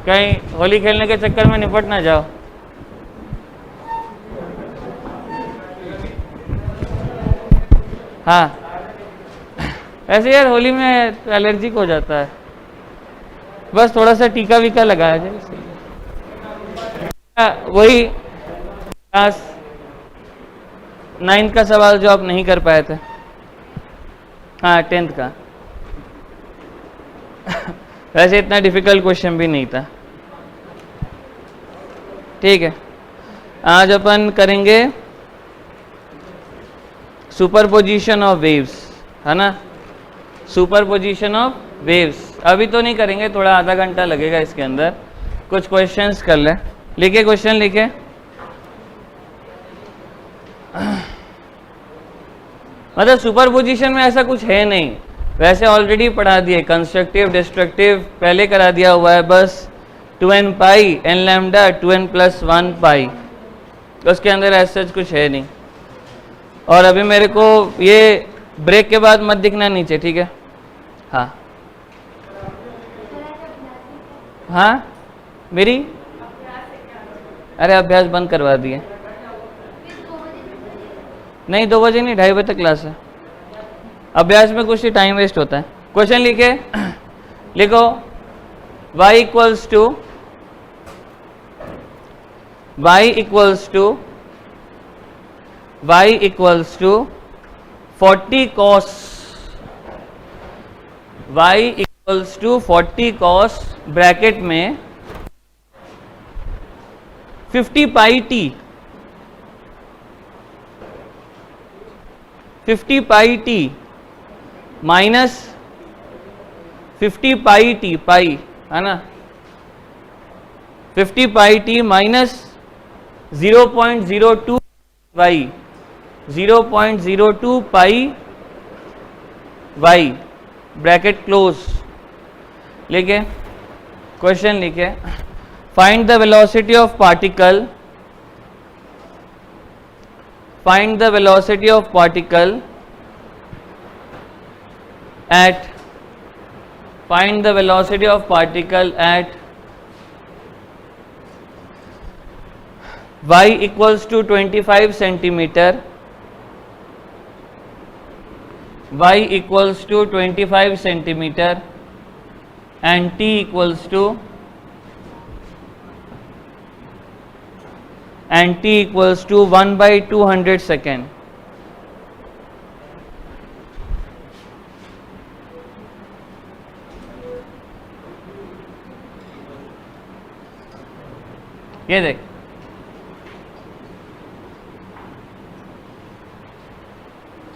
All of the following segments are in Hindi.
कहीं होली खेलने के चक्कर में निपट ना जाओ। हाँ ऐसे यार होली में एलर्जिक हो जाता है, बस थोड़ा सा टीका वीका लगाया जाए। वही क्लास 9 का सवाल जो आप नहीं कर पाए थे, हाँ 10th का। वैसे इतना डिफिकल्ट क्वेश्चन भी नहीं था। ठीक है, आज अपन करेंगे सुपरपोजिशन ऑफ वेव्स, है ना, सुपरपोजिशन ऑफ वेव्स। अभी तो नहीं करेंगे, थोड़ा आधा घंटा लगेगा इसके अंदर। कुछ क्वेश्चंस कर ले, लिखे क्वेश्चन लिखे। मतलब सुपरपोजिशन में ऐसा कुछ है नहीं, वैसे ऑलरेडी पढ़ा दिए, कंस्ट्रक्टिव डिस्ट्रक्टिव पहले करा दिया हुआ है। बस 2n पाई n लैम्डा 2n + 1 पाई, उसके अंदर ऐसा कुछ है नहीं। और अभी मेरे को ये ब्रेक के बाद मत दिखना नीचे, ठीक है। हाँ हाँ मेरी, अरे अभ्यास बंद करवा दिए। नहीं 2 बजे नहीं, 2:30 बजे तक क्लास है। अभ्यास में कुछ ही टाइम वेस्ट होता है। क्वेश्चन लिखे, लिखो y equals to 40 cos, y equals to 40 cos bracket में 50 pi t, 50 pi t minus 50 pi t, pi है ना, 50 pi t minus 0.02 y, 0.02 pi y bracket close. लिखे क्वेश्चन, लिखे find the velocity of particle, find the velocity of particle at, find the velocity of particle at y equals to 25 centimeter, y equals to 25 centimeter and t equals to, and t equals to 1/200 second। ये देख,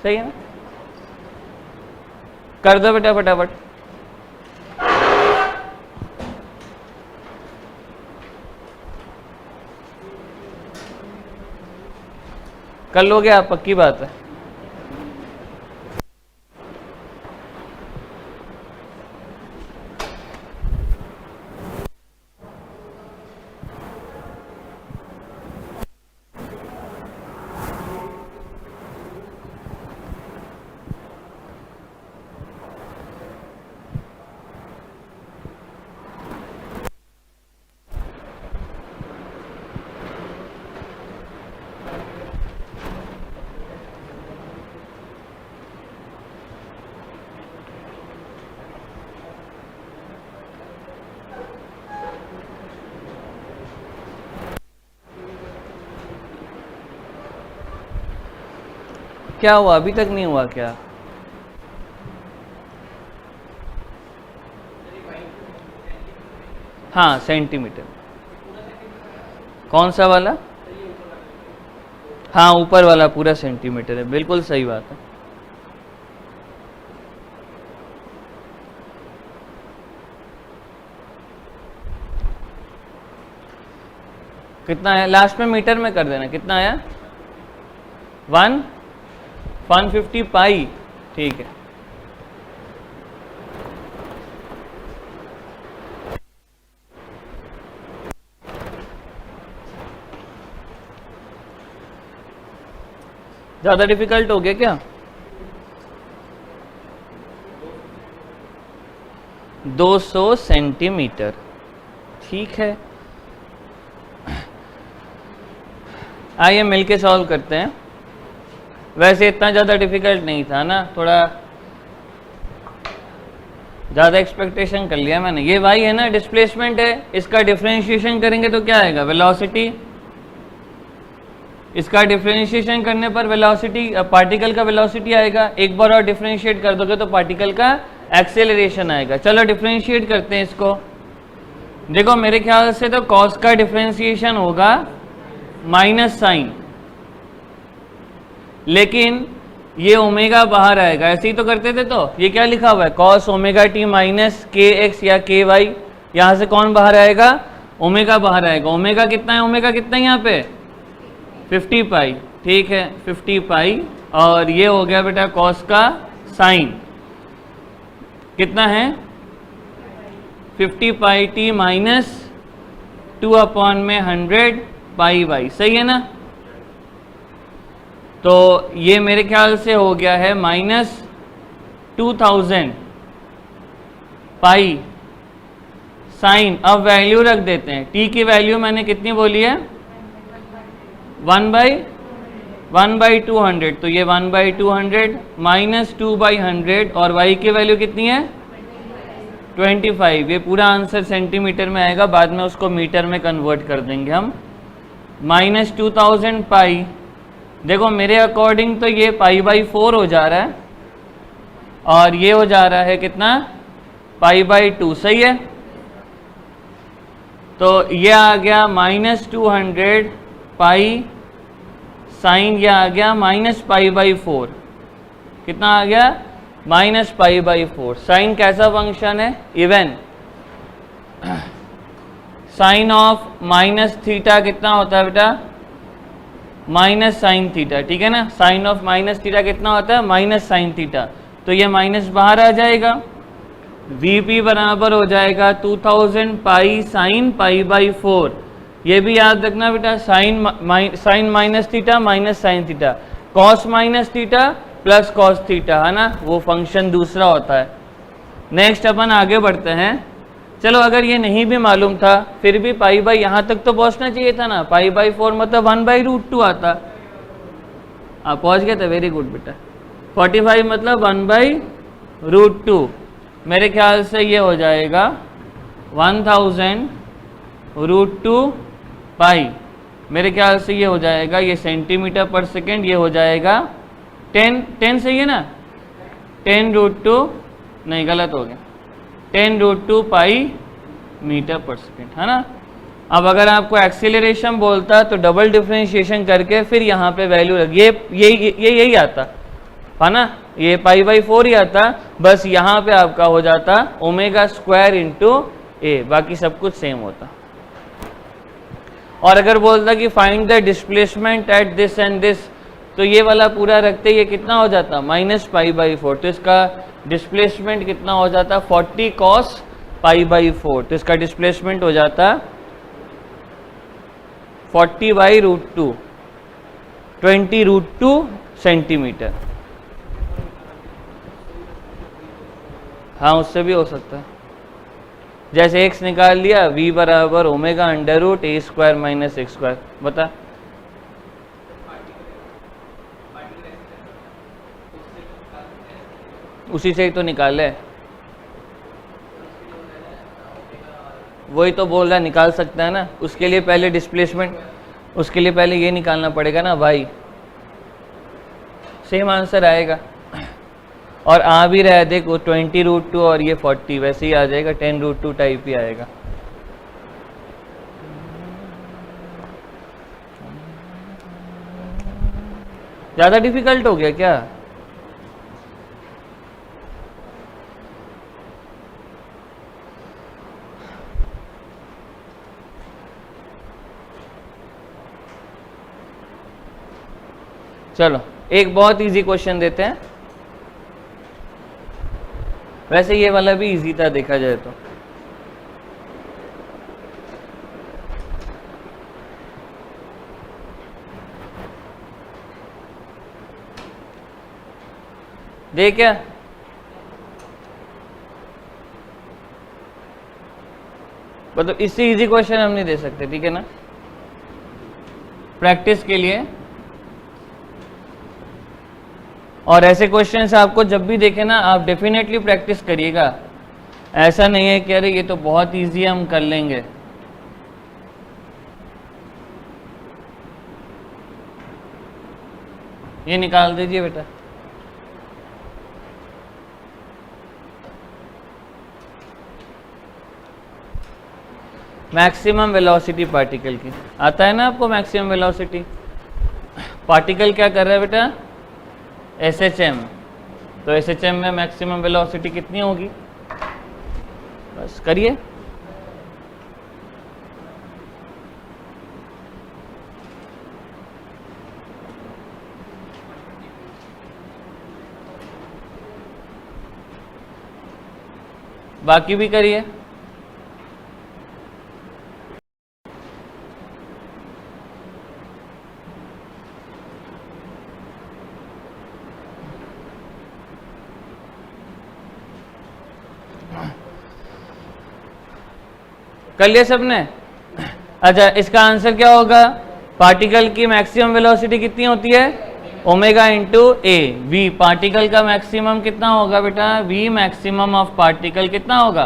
सही है ना, कर दो बेटा फटाफट। कर लोगे आप, पक्की बात है। क्या हुआ, अभी तक नहीं हुआ क्या? हाँ सेंटीमीटर, कौन सा वाला? हाँ ऊपर वाला पूरा सेंटीमीटर है, बिल्कुल सही बात है। कितना है लास्ट में, मीटर में कर देना, कितना आया? 150 पाई, ठीक है। ज्यादा डिफिकल्ट हो गया क्या? 200 सेंटीमीटर, ठीक है, आइए मिलके सॉल्व करते हैं। वैसे इतना ज़्यादा डिफिकल्ट नहीं था ना, थोड़ा ज़्यादा एक्सपेक्टेशन कर लिया मैंने। ये y है ना, डिस्प्लेसमेंट है, इसका डिफरेंशिएशन करेंगे तो क्या आएगा, वेलोसिटी। इसका डिफरेंशिएशन करने पर वेलोसिटी, पार्टिकल का वेलोसिटी आएगा। एक बार और डिफरेंशिएट कर दोगे तो पार्टिकल का एक्सेलरेशन आएगा। चलो डिफरेंशिएट करते हैं इसको। देखो मेरे ख्याल से तो कॉस का डिफरेंशिएशन होगा माइनस साइन, लेकिन ये ओमेगा बाहर आएगा। ऐसे ही तो करते थे, तो ये क्या लिखा हुआ है, cos omega t minus k x या के वाई। यहाँ से कौन बाहर आएगा, ओमेगा बाहर आएगा। ओमेगा कितना है, ओमेगा कितना है यहाँ पे 50 पाई, ठीक है 50 पाई। और ये हो गया बेटा कॉस का साइन, कितना है 50 पाई टी माइनस 2/100 पाई वाई, सही है ना। तो ये मेरे ख्याल से हो गया है -2000 पाई साइन। अब वैल्यू रख देते हैं, टी की वैल्यू मैंने कितनी बोली है 1/200, तो ये 1/200 माइनस 2/100 और y की वैल्यू कितनी है 25। ये पूरा आंसर सेंटीमीटर में आएगा, बाद में उसको मीटर में कन्वर्ट कर देंगे हम। -2000 पाई, देखो मेरे अकॉर्डिंग तो ये π/4 हो जा रहा है और ये हो जा रहा है कितना π/2, सही है। तो ये आ गया -200 पाई साइन, ये आ गया -π/4। कितना आ गया -π/4। साइन कैसा फंक्शन है, even. Sine of minus theta कितना होता है बेटा, माइनस साइन थीटा, ठीक है ना। साइन ऑफ माइनस थीटा कितना होता है, माइनस साइन थीटा। तो ये माइनस बाहर आ जाएगा, Vp बराबर हो जाएगा 2000 पाई साइन π/4। ये भी याद रखना बेटा, sine minus theta minus sine theta, cos minus theta plus cos theta, है ना, वो फंक्शन दूसरा होता है। नेक्स्ट अपन आगे बढ़ते हैं। चलो अगर ये नहीं भी मालूम था फिर भी π/, यहाँ तक तो पहुँचना चाहिए था ना। π/4 मतलब 1/√2 आता। आप पहुँच गए थे, वेरी गुड बेटा। 45 मतलब 1/√2। मेरे ख्याल से ये हो जाएगा 1000√2 पाई। मेरे ख्याल से ये हो जाएगा, ये सेंटीमीटर पर सेकेंड, ये हो जाएगा 10 सही है ना, 10√2 नहीं गलत हो गया, 10√2 पाई मीटर पर सेकेंड, है ना। अब अगर आपको एक्सीलरेशन बोलता तो डबल डिफरेंशिएशन करके फिर यहाँ पे वैल्यू रख, यही आता है ना, ये π/4 ही आता, बस यहाँ पे आपका हो जाता ω² इंटू ए, बाकी सब कुछ सेम होता। और अगर बोलता कि find the displacement at this and this, तो ये वाला पूरा रखते ये कितना हो जाता -π/4। तो इसका डिस्प्लेसमेंट कितना हो जाता 40 cos π/4। तो इसका डिस्प्लेसमेंट हो जाता 40/√2, 20√2 सेंटीमीटर। हाँ उससे भी हो सकता है, जैसे x निकाल लिया, v बराबर ω√a² - x², बता। उसी से ही तो निकाले, वही तो बोल रहा है निकाल सकता है ना। उसके लिए पहले डिस्प्लेसमेंट, उसके लिए पहले ये निकालना पड़ेगा ना भाई, सेम आंसर आएगा। और आ भी रहा है देखो 20√2 और ये 40, वैसे ही आ जाएगा, 10√2 टाइप ही आएगा। ज़्यादा डिफिकल्ट हो गया क्या? चलो एक बहुत इजी क्वेश्चन देते हैं। वैसे ये वाला भी इजी था देखा जाए तो। देख क्या, मतलब इससे इजी क्वेश्चन हम नहीं दे सकते, ठीक है ना, प्रैक्टिस के लिए। और ऐसे क्वेश्चंस आपको जब भी देखे ना, आप डेफिनेटली प्रैक्टिस करिएगा। ऐसा नहीं है कि अरे ये तो बहुत इजी है हम कर लेंगे। ये निकाल दीजिए बेटा। मैक्सिमम वेलोसिटी पार्टिकल की आता है ना आपको, मैक्सिमम वेलोसिटी। पार्टिकल क्या कर रहा है बेटा, SHM। तो SHM में मैक्सिमम वेलोसिटी कितनी होगी, बस करिए। बाकी भी करिए। कर लिया सबने? अच्छा, इसका आंसर क्या होगा? पार्टिकल की मैक्सिमम वेलोसिटी कितनी होती है, omega into A V. Particle का मैक्सिमम कितना होगा बेटा, वी मैक्सिमम ऑफ पार्टिकल कितना होगा,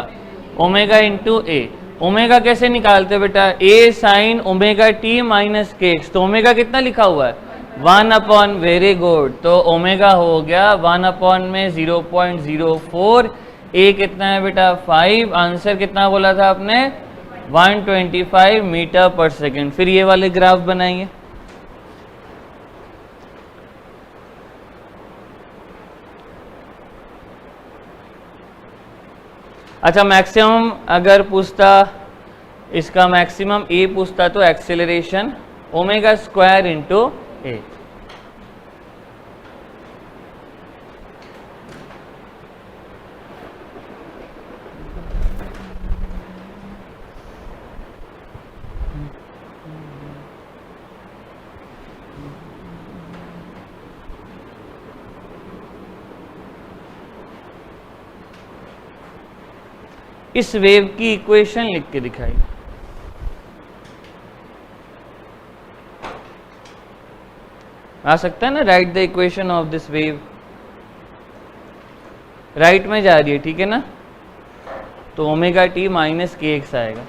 ओमेगा इंटू ए। ओमेगा कैसे निकालते बेटा, ए sine omega t minus k x. तो ओमेगा कितना लिखा हुआ है, 1/, वेरी गुड। तो ओमेगा हो गया 1/, में 0.04। ए कितना है बेटा, 5। आंसर कितना बोला था आपने, 125 मीटर पर सेकेंड। फिर ये वाले ग्राफ बनाइए। अच्छा, मैक्सिमम अगर पूछता, इसका मैक्सिमम ए पूछता तो एक्सेलरेशन ओमेगा स्क्वायर इंटू ए। इस वेव की इक्वेशन लिख के दिखाई। आ सकता है ना, right the equation of this wave. Right में जा रही है, ठीक है ना, तो omega t minus k x आएगा।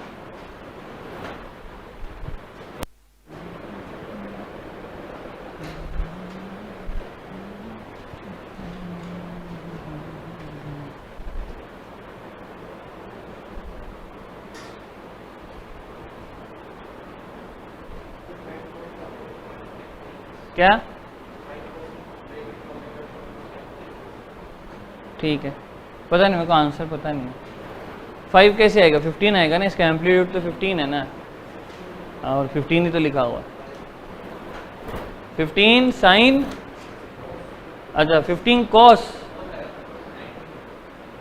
क्या, ठीक है, पता नहीं मेरे को, आंसर पता नहीं है। 5 कैसे आएगा, 15 आएगा ना, इसका एम्पलीट्यूड तो 15 है ना, और 15 ही तो लिखा हुआ। 15 साइन, अच्छा 15 कॉस,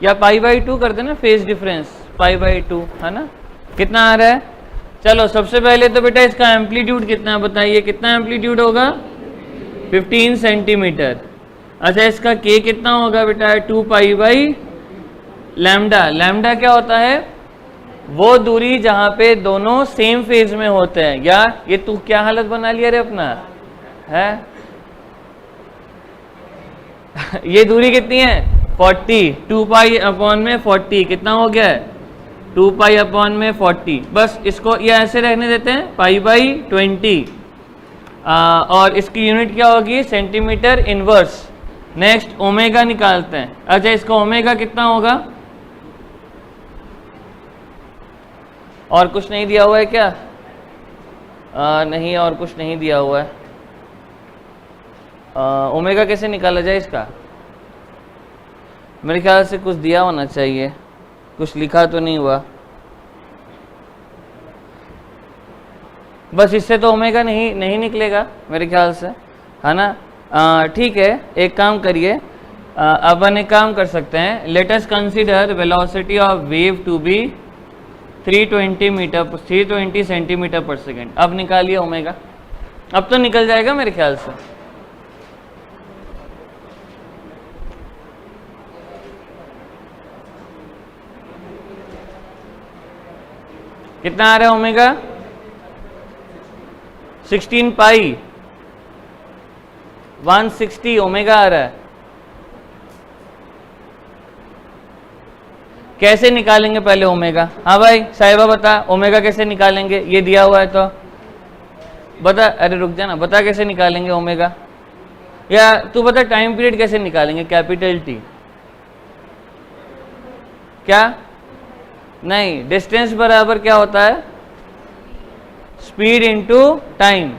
या π/2 कर देना, फेज डिफरेंस π/2 है ना। कितना आ रहा है, चलो सबसे पहले तो बेटा इसका एम्पलीट्यूड कितना है बताइए, कितना एम्पलीट्यूड होगा, 15 सेंटीमीटर। अच्छा, इसका k कितना होगा बेटा, 2π/λ। लैम्डा क्या होता है, वो दूरी जहां पे दोनों सेम फेज में होते हैं। या ये तू क्या हालत बना लिया रे अपना है ये दूरी कितनी है, 40। 2π/ में 40 कितना हो गया है, 2π/ में 40। बस इसको ये ऐसे रहने देते हैं, π/20। और इसकी यूनिट क्या होगी, सेंटीमीटर इनवर्स। नेक्स्ट ओमेगा निकालते हैं। अच्छा, इसका ओमेगा कितना होगा, और कुछ नहीं दिया हुआ है क्या, नहीं और कुछ नहीं दिया हुआ है। ओमेगा कैसे निकाला जाए इसका, मेरे ख्याल से कुछ दिया होना चाहिए, कुछ लिखा तो नहीं हुआ। बस इससे तो ओमेगा नहीं निकलेगा मेरे ख्याल से, है ना। ठीक है, एक काम करिए, अपन एक काम कर सकते हैं, let us consider velocity of wave to be 320 centimetre per second. अब निकालिए ओमेगा, अब तो निकल जाएगा मेरे ख्याल से। कितना आ रहा है ओमेगा 16 पाई 160 ओमेगा आ रहा है। कैसे निकालेंगे पहले ओमेगा? हाँ भाई साहिबा बता, ओमेगा कैसे निकालेंगे? ये दिया हुआ है तो बता। अरे रुक जा ना, बता कैसे निकालेंगे ओमेगा, या तू बता टाइम पीरियड कैसे निकालेंगे? Capital T. क्या? नहीं, डिस्टेंस बराबर क्या होता है? Speed into time.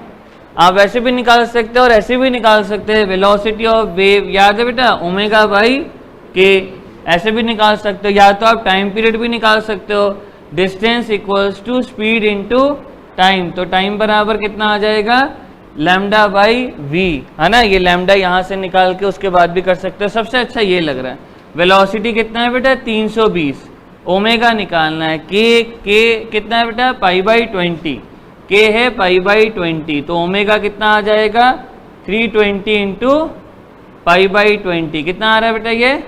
आप वैसे भी निकाल सकते हो और ऐसे भी निकाल सकते हैं। वेलोसिटी ऑफ वेव याद है बेटा, ओमेगा बाई के। ऐसे भी निकाल सकते हो, या तो आप टाइम पीरियड भी निकाल सकते हो। Distance equals to speed into time, तो टाइम बराबर कितना आ जाएगा? लैम्डा बाई वी, है ना। ये लैम्डा यहाँ से निकाल के उसके बाद भी कर सकते हो। सबसे अच्छा ये लग रहा है। वेलोसिटी कितना है बेटा? 320। ओमेगा निकालना है, के कितना है बेटा? Pi by 20। के है पाई बाई 20, तो ओमेगा कितना आ जाएगा? 320 इंटू पाई बाई 20। कितना आ रहा है बेटा? ये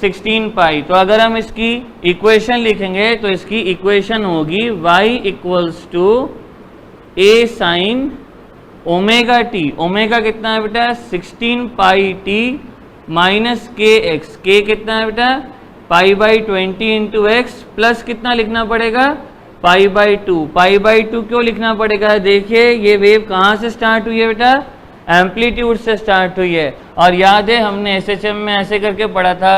16 पाई। तो अगर हम इसकी इक्वेशन लिखेंगे तो इसकी इक्वेशन होगी y equals to a sine omega t. Omega कितना है बेटा? 16 pi t minus k x. K कितना है बेटा? Pi by 20 into x plus कितना लिखना पड़ेगा? Pi by 2। पाई बाई 2 क्यों लिखना पड़ेगा? देखिए ये वेव कहाँ से स्टार्ट हुई है बेटा? एम्पलीट्यूड से स्टार्ट हुई है। और याद है हमने एसएचएम में ऐसे करके पढ़ा था,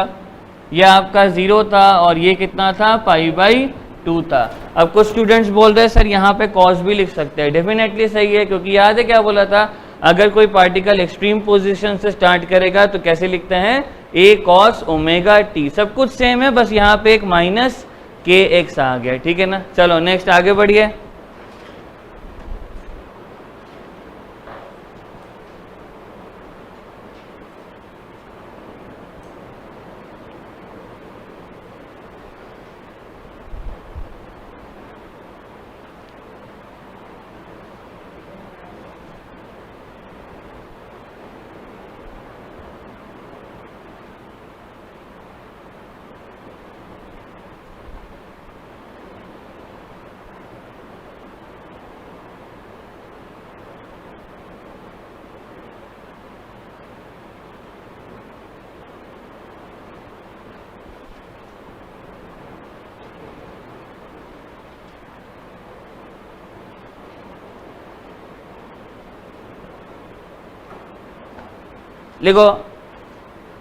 यह आपका 0 था और ये कितना था? पाई बाई 2 था। अब कुछ स्टूडेंट्स बोल रहे हैं सर यहाँ पे कॉस भी लिख सकते हैं। डेफिनेटली सही है, क्योंकि याद है क्या बोला था? अगर कोई पार्टिकल एक्सट्रीम पोजीशन से स्टार्ट करेगा तो कैसे लिखते हैं? ए कॉस ओमेगा टी। सब कुछ सेम है, बस यहाँ पे एक माइनस के एक्स आ गया, ठीक है ना। चलो नेक्स्ट आगे बढ़िए। लिखो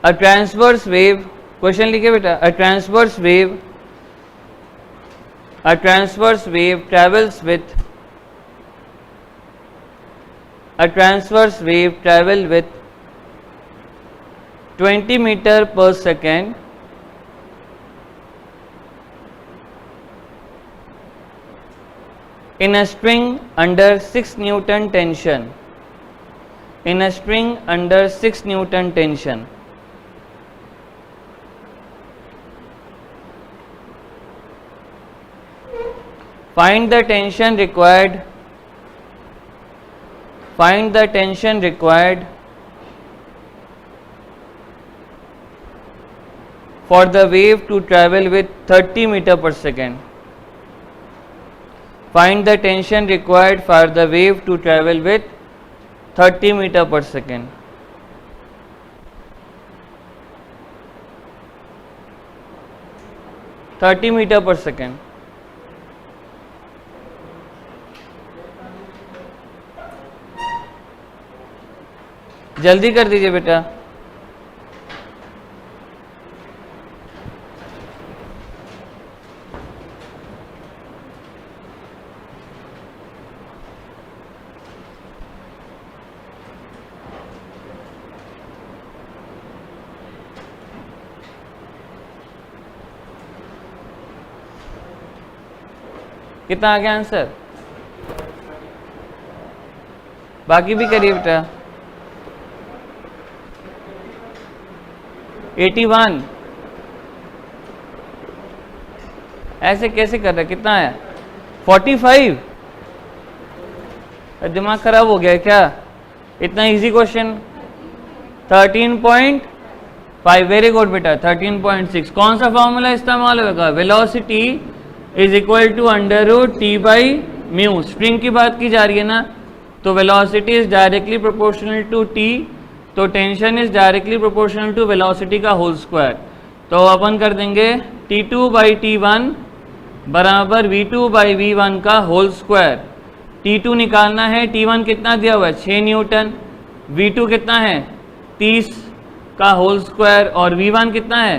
अ ट्रांसवर्स वेव। क्वेश्चन लिखे बेटा, a transverse wave travels with a transverse wave travel with 20 meter per second in a string under 6 Newton tension. In a string under 6 Newton tension. Find the tension required. Find the tension required for the wave to travel with 30 meter per second. Find the tension required for the wave to travel with 30 meter per second. Thirty metre per second. जल्दी कर दीजिए बेटा। कितना आ गया आंसर? बाकी भी करिए बेटा। 81। ऐसे कैसे कर रहा है? कितना है? 45। दिमाग खराब हो गया क्या? इतना इजी क्वेश्चन। 13.5। वेरी गुड बेटा। 13.6 कौन सा फॉर्मूला इस्तेमाल होगा? Velocity is equal to under root T by mu. Spring की बात की जा रही है ना, तो velocity is directly proportional to T, तो tension is directly proportional to velocity का होल स्क्वायर। तो अपन कर देंगे T2 बाई T1 बराबर V2 बाई V1 का होल स्क्वायर। T2 निकालना है, T1 कितना दिया हुआ है 6 न्यूटन, V2 कितना है 30 का होल स्क्वायर और V1 कितना है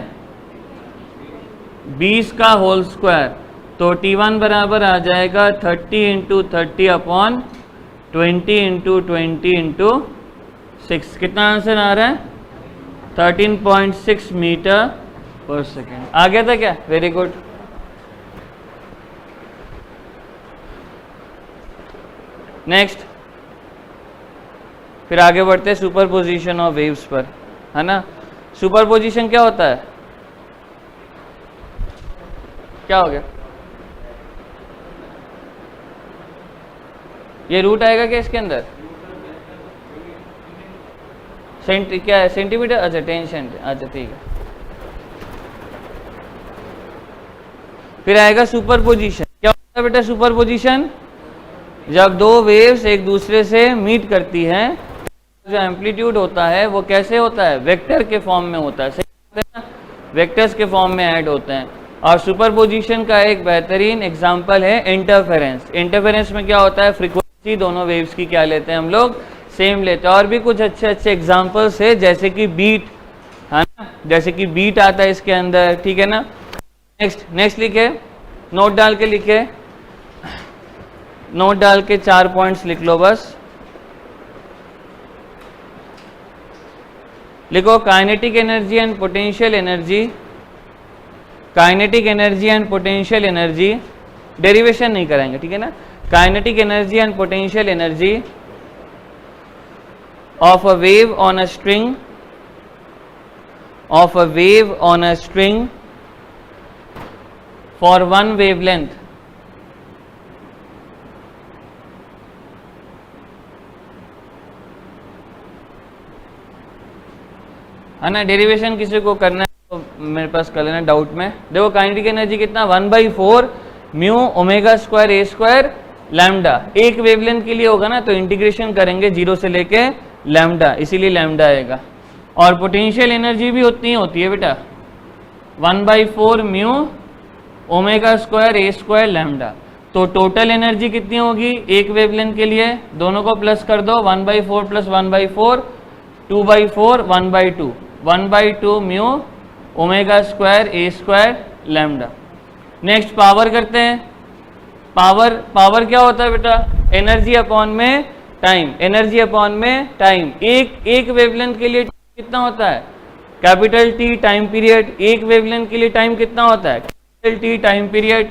20 का होल स्क्वायर। तो T1 बराबर आ जाएगा 30 इंटू 30 अपॉन 20 इंटू 20 इंटू 6। कितना आंसर आ रहा है 13.6 मीटर पर सेकेंड। आ गया था क्या? Very good. नेक्स्ट, फिर आगे बढ़ते हैं सुपरपोजिशन ऑफ वेव्स पर, है ना। सुपरपोजिशन क्या होता है? क्या हो गया? ये रूट आएगा क्या इसके अंदर? क्या है सेंटीमीटर? अच्छा टेंशन, अच्छा ठीक है। फिर आएगा सुपरपोजिशन। क्या होता है बेटा सुपरपोजिशन? जब दो वेव्स एक दूसरे से मीट करती हैं, जो एम्पलीट्यूड होता है वो कैसे होता है? वेक्टर के फॉर्म में होता है, सही है ना, वेक्टर्स के फॉर्म में ऐड होते हैं। और सुपरपोजिशन का एक बेहतरीन एग्जांपल है इंटरफेरेंस। इंटरफेरेंस में क्या होता है? फ्रीक्वेंसी दोनों वेव्स की क्या लेते हैं हम लोग? सेम लेते हैं। और भी कुछ अच्छे अच्छे एग्जांपल्स है, जैसे कि बीट, है ना, जैसे कि बीट आता है इसके अंदर, ठीक है ना। नेक्स्ट लिखे, नोट डाल के लिखे, नोट डाल के 4 पॉइंट्स लिख लो बस। लिखो kinetic energy and potential energy, kinetic energy and potential energy, derivation नहीं कराएंगे, ठीक है ना। Kinetic energy and potential energy of a wave on a string, of a wave on a string for one wavelength, है ना। डेरिवेशन किसी को करना है तो मेरे पास कर लेना डाउट में। देखो काइनेटिक एनर्जी कितना 1/4 mu omega square a square lambda. एक वेवलेंथ के लिए होगा ना तो इंटीग्रेशन करेंगे 0 से लेके लैम्डा, इसीलिए लैम्डा आएगा। और पोटेंशियल एनर्जी भी उतनी होती है बेटा, 1/4 mu omega square a square lambda. तो टोटल एनर्जी कितनी होगी एक वेवलेंथ के लिए? दोनों को प्लस कर दो, 1/4 plus 1/4 2/4 1/2, 1/2 mu omega square a square lambda. Next power करते हैं। पावर क्या होता है बेटा? एनर्जी अपॉन में टाइम, एनर्जी अपॉन में टाइम। एक वेवलेंथ के लिए कितना होता है? Capital T time period. एक वेवलेंथ के लिए टाइम कितना होता है? Capital T time period.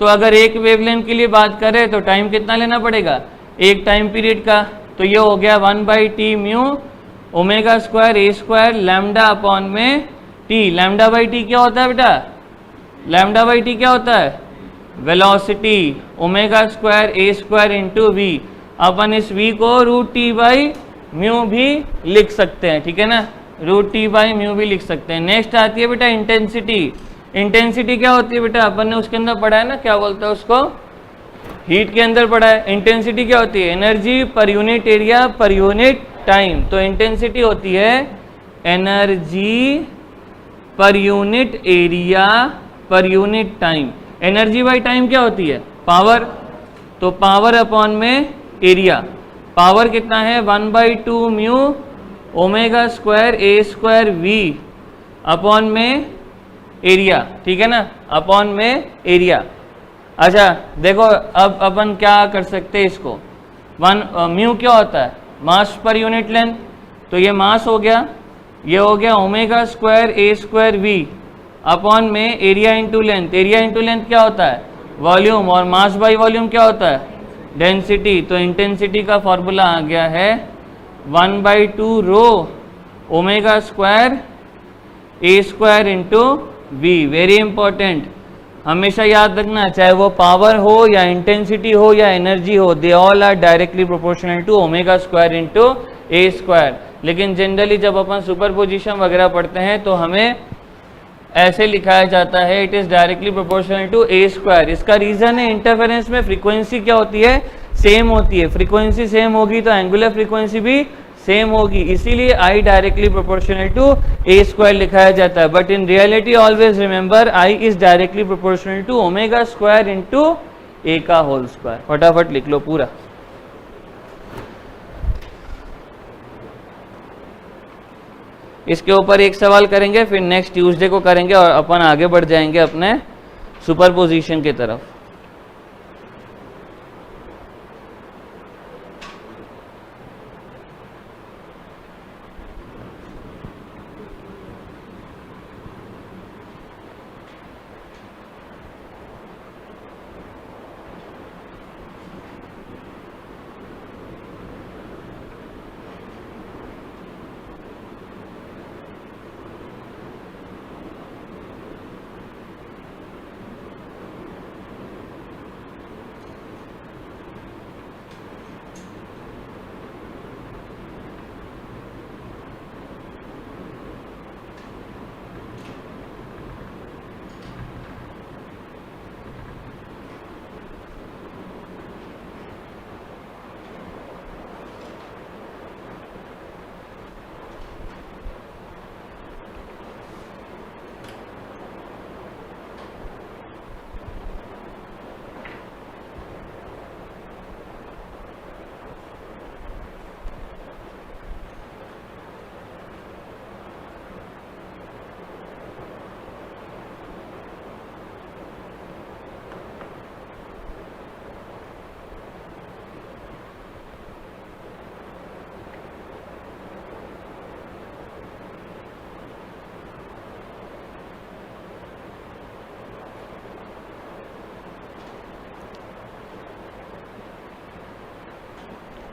तो अगर एक वेवलेंथ के लिए बात करें तो टाइम कितना लेना पड़ेगा? एक टाइम पीरियड का। तो ये हो गया 1/t mu omega square a square lambda upon में टी। लैम्डा बाई टी क्या होता है बेटा? लैम्डा बाई टी क्या होता है? Velocity. Omega square a square into v. अपन इस v को √t बाई म्यू भी लिख सकते हैं, ठीक है ना, √t बाई म्यू भी लिख सकते हैं। नेक्स्ट आती है बेटा इंटेंसिटी। इंटेंसिटी क्या होती है बेटा? अपन ने उसके अंदर पढ़ा है ना, क्या बोलते हैं उसको? हीट के अंदर पढ़ा है। इंटेंसिटी क्या होती है? Energy per unit area per unit time. तो इंटेंसिटी होती है energy per unit area per unit time. Energy by time क्या होती है? पावर। तो पावर अपॉन में एरिया। पावर कितना है? 1/2 mu omega square a square v upon में एरिया, ठीक है ना, अपॉन में एरिया। अच्छा देखो अब अपन क्या कर सकते हैं इसको। म्यू क्या होता है? मास पर यूनिट लेंथ। तो ये मास हो गया, ये हो गया omega square a square v upon में area into length. Area into length क्या होता है? वॉल्यूम। और मास बाई वॉल्यूम क्या होता है? डेंसिटी। तो इंटेंसिटी का फॉर्मूला आ गया है 1/2 rho omega square a square into v. Very important, हमेशा याद रखना, चाहे वो पावर हो या इंटेंसिटी हो या एनर्जी हो, they all are directly proportional to omega square into a square. लेकिन जनरली जब अपन सुपरपोजिशन वगैरह पढ़ते हैं तो हमें ऐसे लिखाया जाता है, it is directly proportional to A square. इसका रीजन है इंटरफेरेंस में फ्रीक्वेंसी क्या होती है, सेम होती है। फ्रीक्वेंसी सेम होगी तो एंगुलर फ्रीक्वेंसी भी सेम होगी, इसीलिए I directly proportional to A square लिखाया जाता है। But in reality always remember I is directly proportional to omega square into A का होल स्क्वायर। फटाफट लिख लो पूरा। इसके ऊपर एक सवाल करेंगे, फिर नेक्स्ट ट्यूसडे को करेंगे और अपन आगे बढ़ जाएंगे अपने सुपरपोजिशन की तरफ।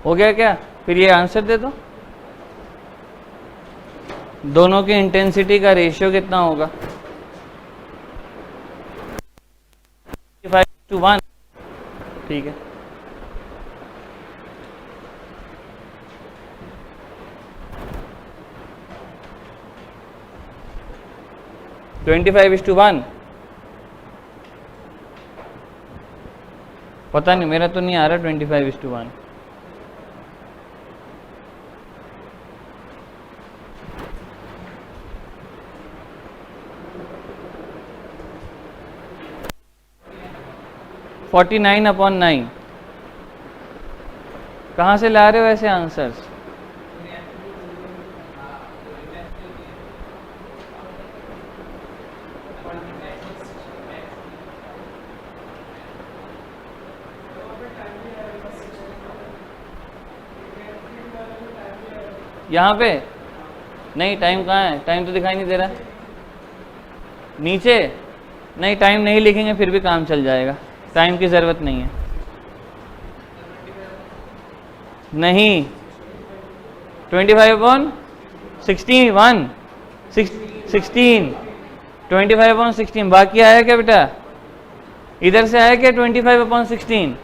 हो गया क्या? फिर ये आंसर दे दो। दोनों की इंटेंसिटी का रेशियो कितना होगा? 5:1। ठीक है, तो 25:1। पता नहीं, मेरा तो नहीं आ रहा 25:1। फोर्टी 49/9। कहाँ से ला रहे हो ऐसे आंसर्स? यहाँ पे नहीं, टाइम कहाँ है? टाइम तो दिखाई नहीं दे रहा। नीचे नहीं, टाइम नहीं लिखेंगे फिर भी काम चल जाएगा, टाइम की ज़रूरत नहीं है। नहीं, 25/16 25/16 बाकी आया क्या बेटा? इधर से आया क्या 25/16?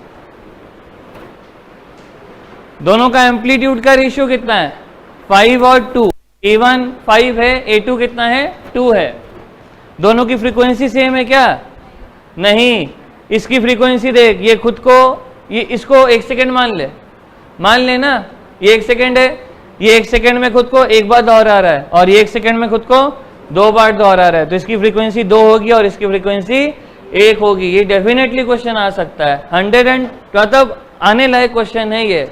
दोनों का एम्पलीट्यूड का रेशियो कितना है? 5 और 2। A1 5 है, A2 कितना है? 2 है। दोनों की फ्रीक्वेंसी सेम है क्या? नहीं। इसकी फ्रीक्वेंसी देख, ये खुद को, ये इसको 1 सेकेंड मान ले ना, ये 1 सेकेंड है, ये 1 सेकेंड में खुद को एक बार दोहरा रहा है और ये 1 सेकेंड में खुद को 2 बार दोहरा रहा है, तो इसकी फ्रीक्वेंसी 2 होगी और इसकी फ्रीक्वेंसी 1 होगी। ये डेफिनेटली क्वेश्चन आ सकता है। 100 मतलब आने लायक क्वेश्चन है, ये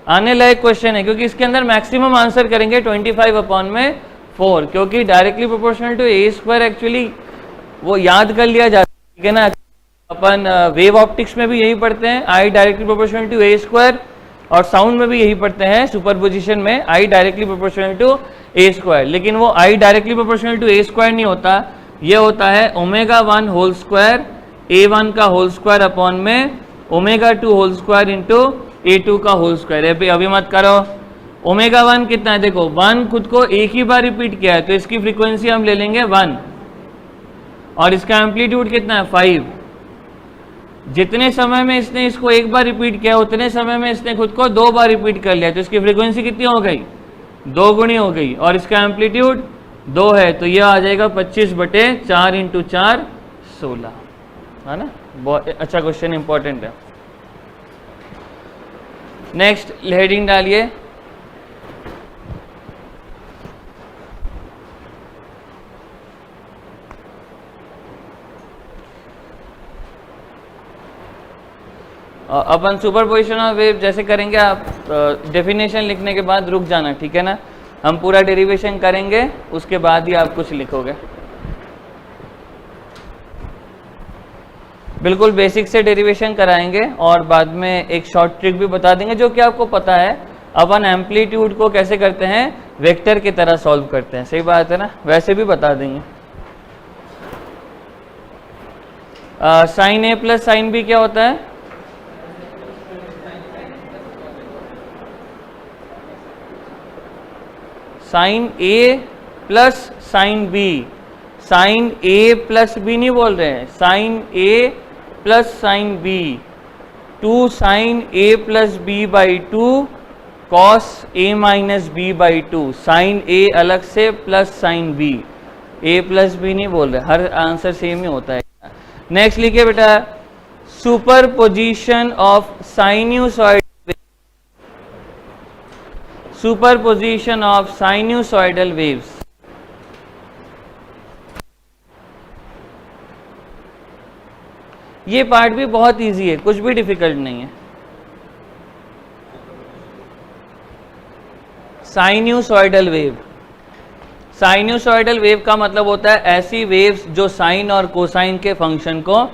आने लायक क्वेश्चन है, क्योंकि इसके अंदर मैक्सिमम आंसर करेंगे 25/4, क्योंकि directly proportional to A square actually वो याद कर लिया जाता है, ठीक है ना। अपन वेव ऑप्टिक्स में भी यही पढ़ते हैं, I directly proportional to A square, और साउंड में भी यही पढ़ते हैं सुपरपोजिशन में, I directly proportional to A square. लेकिन वो I directly proportional to A square नहीं होता, ये होता है ओमेगा 1 होल स्क्वायर A1 का होल स्क्वायर अपॉन में omega 2 whole square into A2 का होल स्क्वायर। अभी मत करो, ओमेगा 1 कितना है? देखो 1 खुद को एक ही बार रिपीट किया है, तो इसकी फ्रीक्वेंसी हम ले लेंगे 1, और इसका एम्पलीट्यूड कितना है? 5। जितने समय में इसने इसको एक बार रिपीट किया, उतने समय में इसने खुद को 2 बार रिपीट कर लिया, तो इसकी फ्रीक्वेंसी कितनी हो गई? 2 गुनी हो गई, और इसका एम्पलीट्यूड 2 है तो ये आ जाएगा 25/4 इंटू 4 16, है ना। बहुत अच्छा क्वेश्चन, इंपॉर्टेंट है। नेक्स्ट हेडिंग डालिए, अपन सुपरपोजिशन ऑफ वेव जैसे करेंगे, आप डेफिनेशन लिखने के बाद रुक जाना, ठीक है ना। हम पूरा डेरिवेशन करेंगे, उसके बाद ही आप कुछ लिखोगे। बिल्कुल बेसिक से डेरिवेशन कराएंगे और बाद में एक शॉर्ट ट्रिक भी बता देंगे जो कि आपको पता है। अपन एम्पलीट्यूड को कैसे करते हैं, वेक्टर की तरह सॉल्व करते हैं, सही बात है ना, वैसे भी बता देंगे। साइन ए प्लस साइन बी क्या होता है? साइन ए प्लस साइन बी, साइन ए प्लस बी नहीं बोल रहे हैं, sine A plus sine B, 2 sine A plus B by 2 cos A minus B by 2, sine A अलग से plus sine B, A plus B नहीं बोल रहे, हर आंसर सेम ही होता है। नेक्स्ट लिखिए बेटा, superposition of sinusoid, superposition of sinusoidal waves. ये पार्ट भी बहुत इजी है, कुछ भी डिफिकल्ट नहीं है। साइन्यूसॉइडल वेव, साइन्यूसॉइडल वेव का मतलब होता है ऐसी वेव्स जो साइन और कोसाइन के फंक्शन को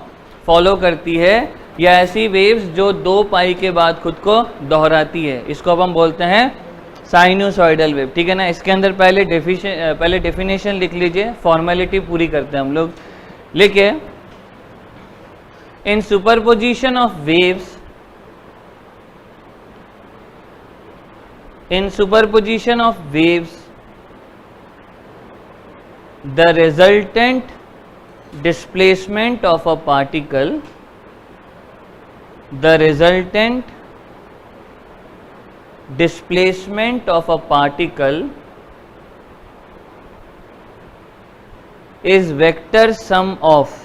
फॉलो करती है, या ऐसी वेव्स जो 2 पाई के बाद खुद को दोहराती है, इसको अब हम बोलते हैं साइन्यूसॉइडल वेव, ठीक है ना। इसके अंदर पहले डेफिनेशन लिख लीजिए, फॉर्मेलिटी पूरी करते हैं हम लोग। लिखिए, in superposition of waves, in superposition of waves, the resultant displacement of a particle, the resultant displacement of a particle is vector sum of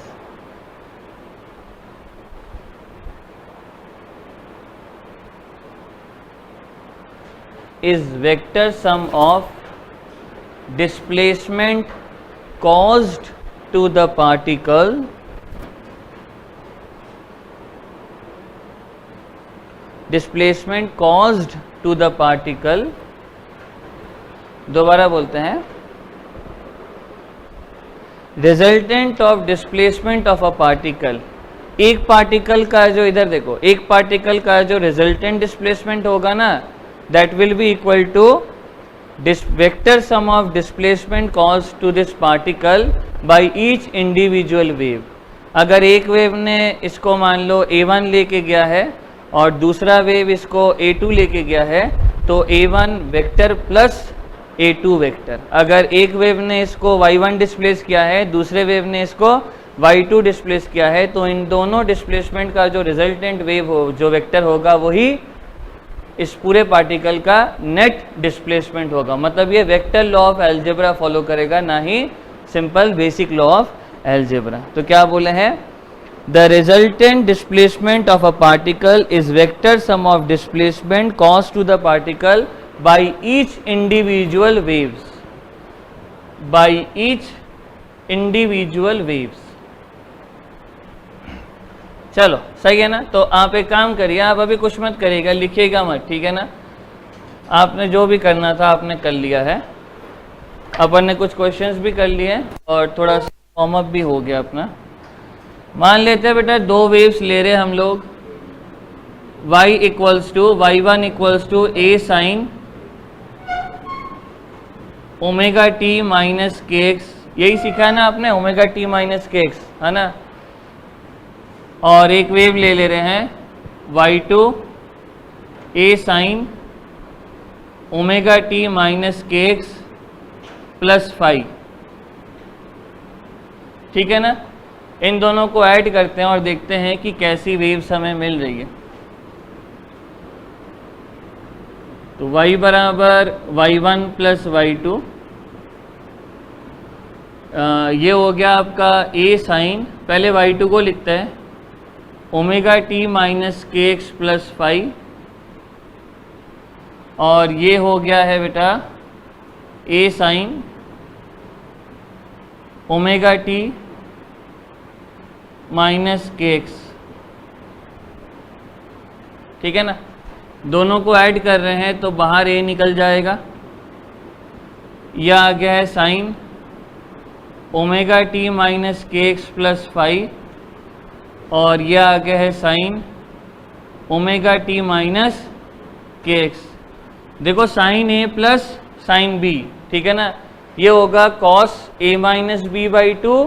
displacement caused to the particle दोबारा बोलते हैं, resultant of displacement of a particle, एक पार्टिकल का जो, इधर देखो, एक पार्टिकल का जो रिजल्टेंट डिस्प्लेसमेंट होगा ना, that will be equal to this vector sum of displacement caused to this particle by each individual wave। अगर एक वेव ने इसको मान लो A1 लेके गया है और दूसरा वेव इसको A2 लेके गया है, तो A1 vector plus A2 vector. अगर एक वेव ने इसको Y1 डिस्प्लेस किया है, दूसरे वेव ने इसको Y2 डिस्प्लेस किया है, तो इन दोनों डिस्प्लेसमेंट का जो रिजल्टेंट वेव हो, जो वेक्टर होगा, वही इस पूरे पार्टिकल का नेट डिस्प्लेसमेंट होगा। मतलब ये vector law of algebra follow करेगा, ना ही simple basic law of algebra. तो क्या बोले हैं, the resultant displacement of a particle is vector sum of displacement cause to the particle by each individual waves, by each individual waves. चलो सही है ना। तो आप एक काम करिए, आप अभी कुछ मत करिएगा, लिखिएगा मत, ठीक है ना। आपने जो भी करना था आपने कर लिया है, अपन ने कुछ क्वेश्चंस भी कर लिए और थोड़ा सा फॉर्म अप भी हो गया अपना। मान लेते हैं बेटा 2 वेव्स ले रहे हम लोग, y equals to y1 equals to a sine omega t minus k x, यही सीखा है ना आपने, omega t minus k x, है ना। और एक वेव ले रहे हैं y2 a sine omega t minus k x plus 5, ठीक है ना। इन दोनों को ऐड करते हैं और देखते हैं कि कैसी वेव्स हमें मिल रही है। तो y बराबर y1 प्लस y2 ये हो गया आपका a साइन, पहले y2 को लिखते हैं, omega t minus k x plus five, और ये हो गया है बेटा a sine omega t minus k x. ठीक है ना, दोनों को ऐड कर रहे हैं तो बाहर a निकल जाएगा। यह आ गया है sine omega t minus k x plus five, और यह आ गया है sine omega t minus k x. देखो साइन ए प्लस साइन बी, ठीक है ना, ये होगा cos A minus B by two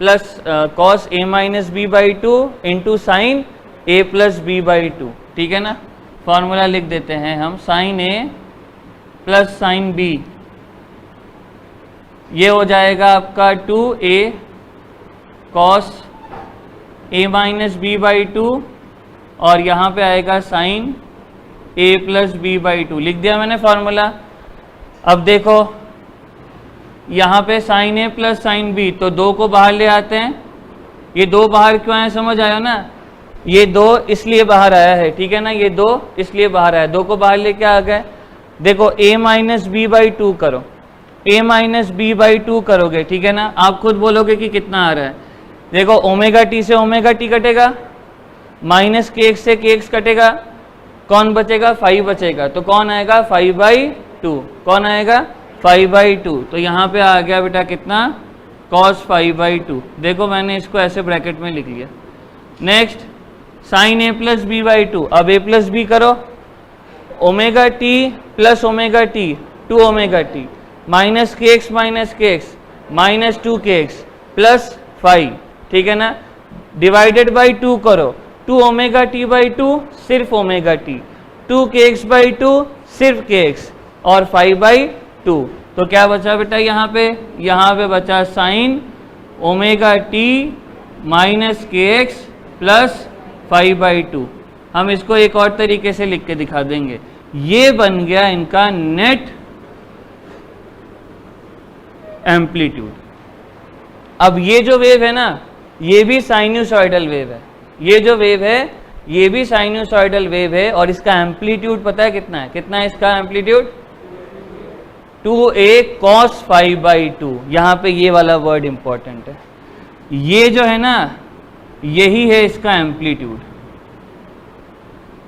plus cos A minus B by two into sine A plus B by two. ठीक है ना, फॉर्मूला लिख देते हैं हम, साइन ए प्लस साइन बी, ये हो जाएगा आपका 2a cos A minus B by two, और यहाँ पे आएगा sine A plus B by two. लिख दिया मैंने फॉर्मूला। अब देखो यहाँ पे साइन ए प्लस साइन बी, तो दो को बाहर ले आते हैं। ये दो बाहर क्यों आया समझ आया ना, ये दो इसलिए बाहर आया है, ठीक है ना, ये दो इसलिए बाहर आया, दो को बाहर लेके आ गए। देखो a minus B by two करो, a minus B by two करोगे, ठीक है ना, आप खुद बोलोगे कि कितना आ रहा है। देखो ओमेगा टी से ओमेगा टी कटेगा, माइनस के एक्स से के एक्स कटेगा, कौन बचेगा, 5 बचेगा, तो कौन आएगा 5/2, कौन आएगा 5/2। तो यहाँ पे आ गया बेटा कितना, cos 5/2। देखो मैंने इसको ऐसे ब्रैकेट में लिख लिया। Next sine A plus B by two, अब ए प्लस बी करो, omega t plus omega t 2 omega t minus k x minus 2 k x plus 5, ठीक है ना, डिवाइडेड बाई 2 करो, 2 ओमेगा टी बाई 2 सिर्फ omega t, 2 k x by 2 सिर्फ के एक्स, और 5/2। तो क्या बचा बेटा यहाँ पे बचा sign omega t minus k x plus 5/2। हम इसको एक और तरीके से लिख के दिखा देंगे, ये बन गया इनका नेट एम्पलीट्यूड। अब ये जो वेव है ना, ये भी साइनूसॉइडल वेव है, ये जो वेव है ये भी साइनूसॉइडल वेव है, और इसका एम्पलीट्यूड पता है कितना है, कितना है इसका एम्पलीट्यूड, 2a cos 5/2। यहाँ पे ये वाला वर्ड इंपॉर्टेंट है, ये जो है ना यही है इसका एम्पलीट्यूड।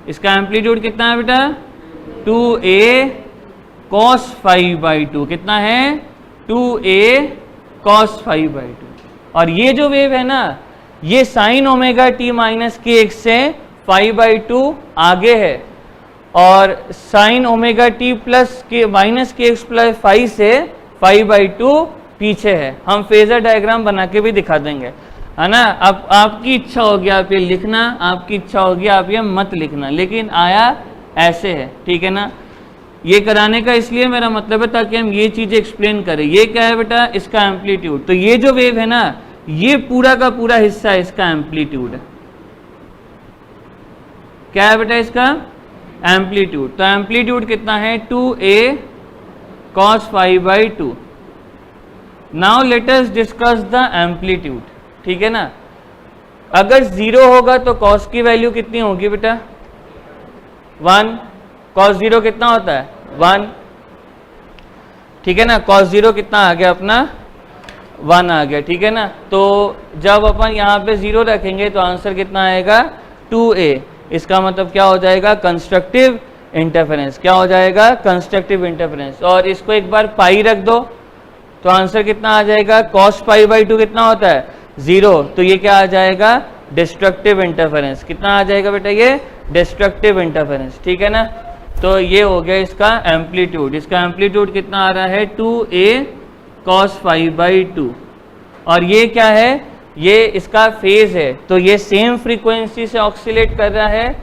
इसका एम्पलीट्यूड कितना है बेटा, 2a cos 5/2, कितना है 2a cos 5/2। और ये जो वेव है ना, ये sign omega t minus k x से 5/2 आगे है, और साइन ओमेगा टी प्लस के माइनस के एक्स प्लस 5 से 5/2 पीछे है। हम फेजर डायग्राम बना के भी दिखा देंगे, है ना। अब आपकी इच्छा होगी आप ये लिखना, आपकी इच्छा होगी आप ये मत लिखना, लेकिन आया ऐसे है, ठीक है ना। ये कराने का इसलिए मेरा मतलब है ताकि हम ये चीजें एक्सप्लेन करें। ये क्या है बेटा, इसका एम्पलीट्यूड। तो ये जो वेव है ना, ये पूरा का पूरा हिस्सा इसका एम्पलीट्यूड है। क्या है बेटा इसका एम्पलीट्यूड। तो एम्पलीट्यूड कितना है, 2a cos 5/2। Now let us discuss the amplitude, ठीक है ना। अगर 0 होगा तो cos की वैल्यू कितनी होगी बेटा, 1। cos 0 कितना होता है, 1, ठीक है ना। cos 0 कितना आ गया अपना, 1 आ गया, ठीक है ना। तो जब अपन यहाँ पे 0 रखेंगे तो आंसर कितना आएगा, 2a। इसका मतलब क्या हो जाएगा, कंस्ट्रक्टिव इंटरफेरेंस। क्या हो जाएगा, कंस्ट्रक्टिव इंटरफेरेंस। और इसको एक बार पाई रख दो तो आंसर कितना आ जाएगा, cos 5/2 कितना होता है, 0। तो ये क्या आ जाएगा, डिस्ट्रक्टिव इंटरफेरेंस। कितना आ जाएगा बेटा, ये डिस्ट्रक्टिव इंटरफेरेंस, ठीक है ना। तो ये हो गया इसका एम्पलीट्यूड। इसका एम्पलीट्यूड कितना आ रहा है, 2a cos 5/2। और ये क्या है, ये इसका फेज है, तो ये सेम फ्रीक्वेंसी से ऑक्सीलेट कर रहा है।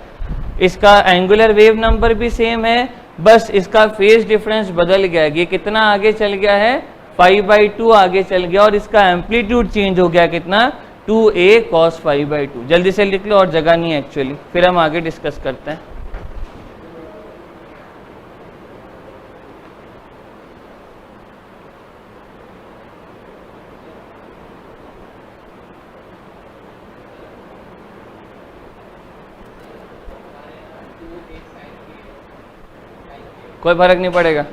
इसका एंगुलर वेव नंबर भी सेम है, बस इसका फेज डिफरेंस बदल गया है। ये कितना आगे चल गया है, 5/2 आगे चल गया, और इसका एम्पलीट्यूड चेंज हो गया कितना, 2a cos 5/2। जल्दी से लिख लो, और जगह नहीं है एक्चुअली, फिर हम आगे डिस्कस करते हैं। कोई फर्क नहीं पड़ेगा।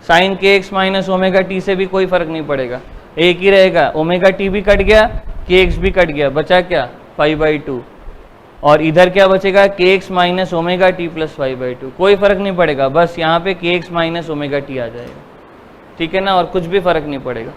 साइन के एक्स माइनस ओमेगा टी से भी कोई फर्क नहीं पड़ेगा, एक ही रहेगा। ओमेगा टी भी कट गया, के एक्स भी कट गया, बचा क्या 5/2। और इधर क्या बचेगा के x minus omega t plus 5/2। कोई फर्क नहीं पड़ेगा, बस यहाँ पे के एक्स माइनस ओमेगा टी आ जाएगा, ठीक है ना, और कुछ भी फर्क नहीं पड़ेगा।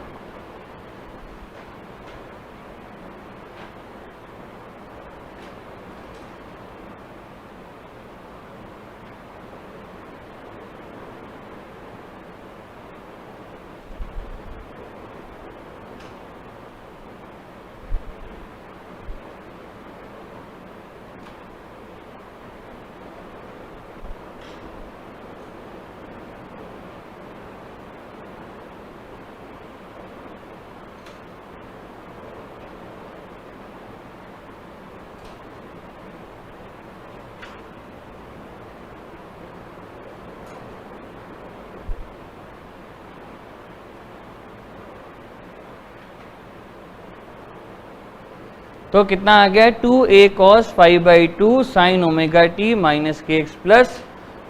तो कितना आ गया 2a cos 5/2 sign omega t minus k x plus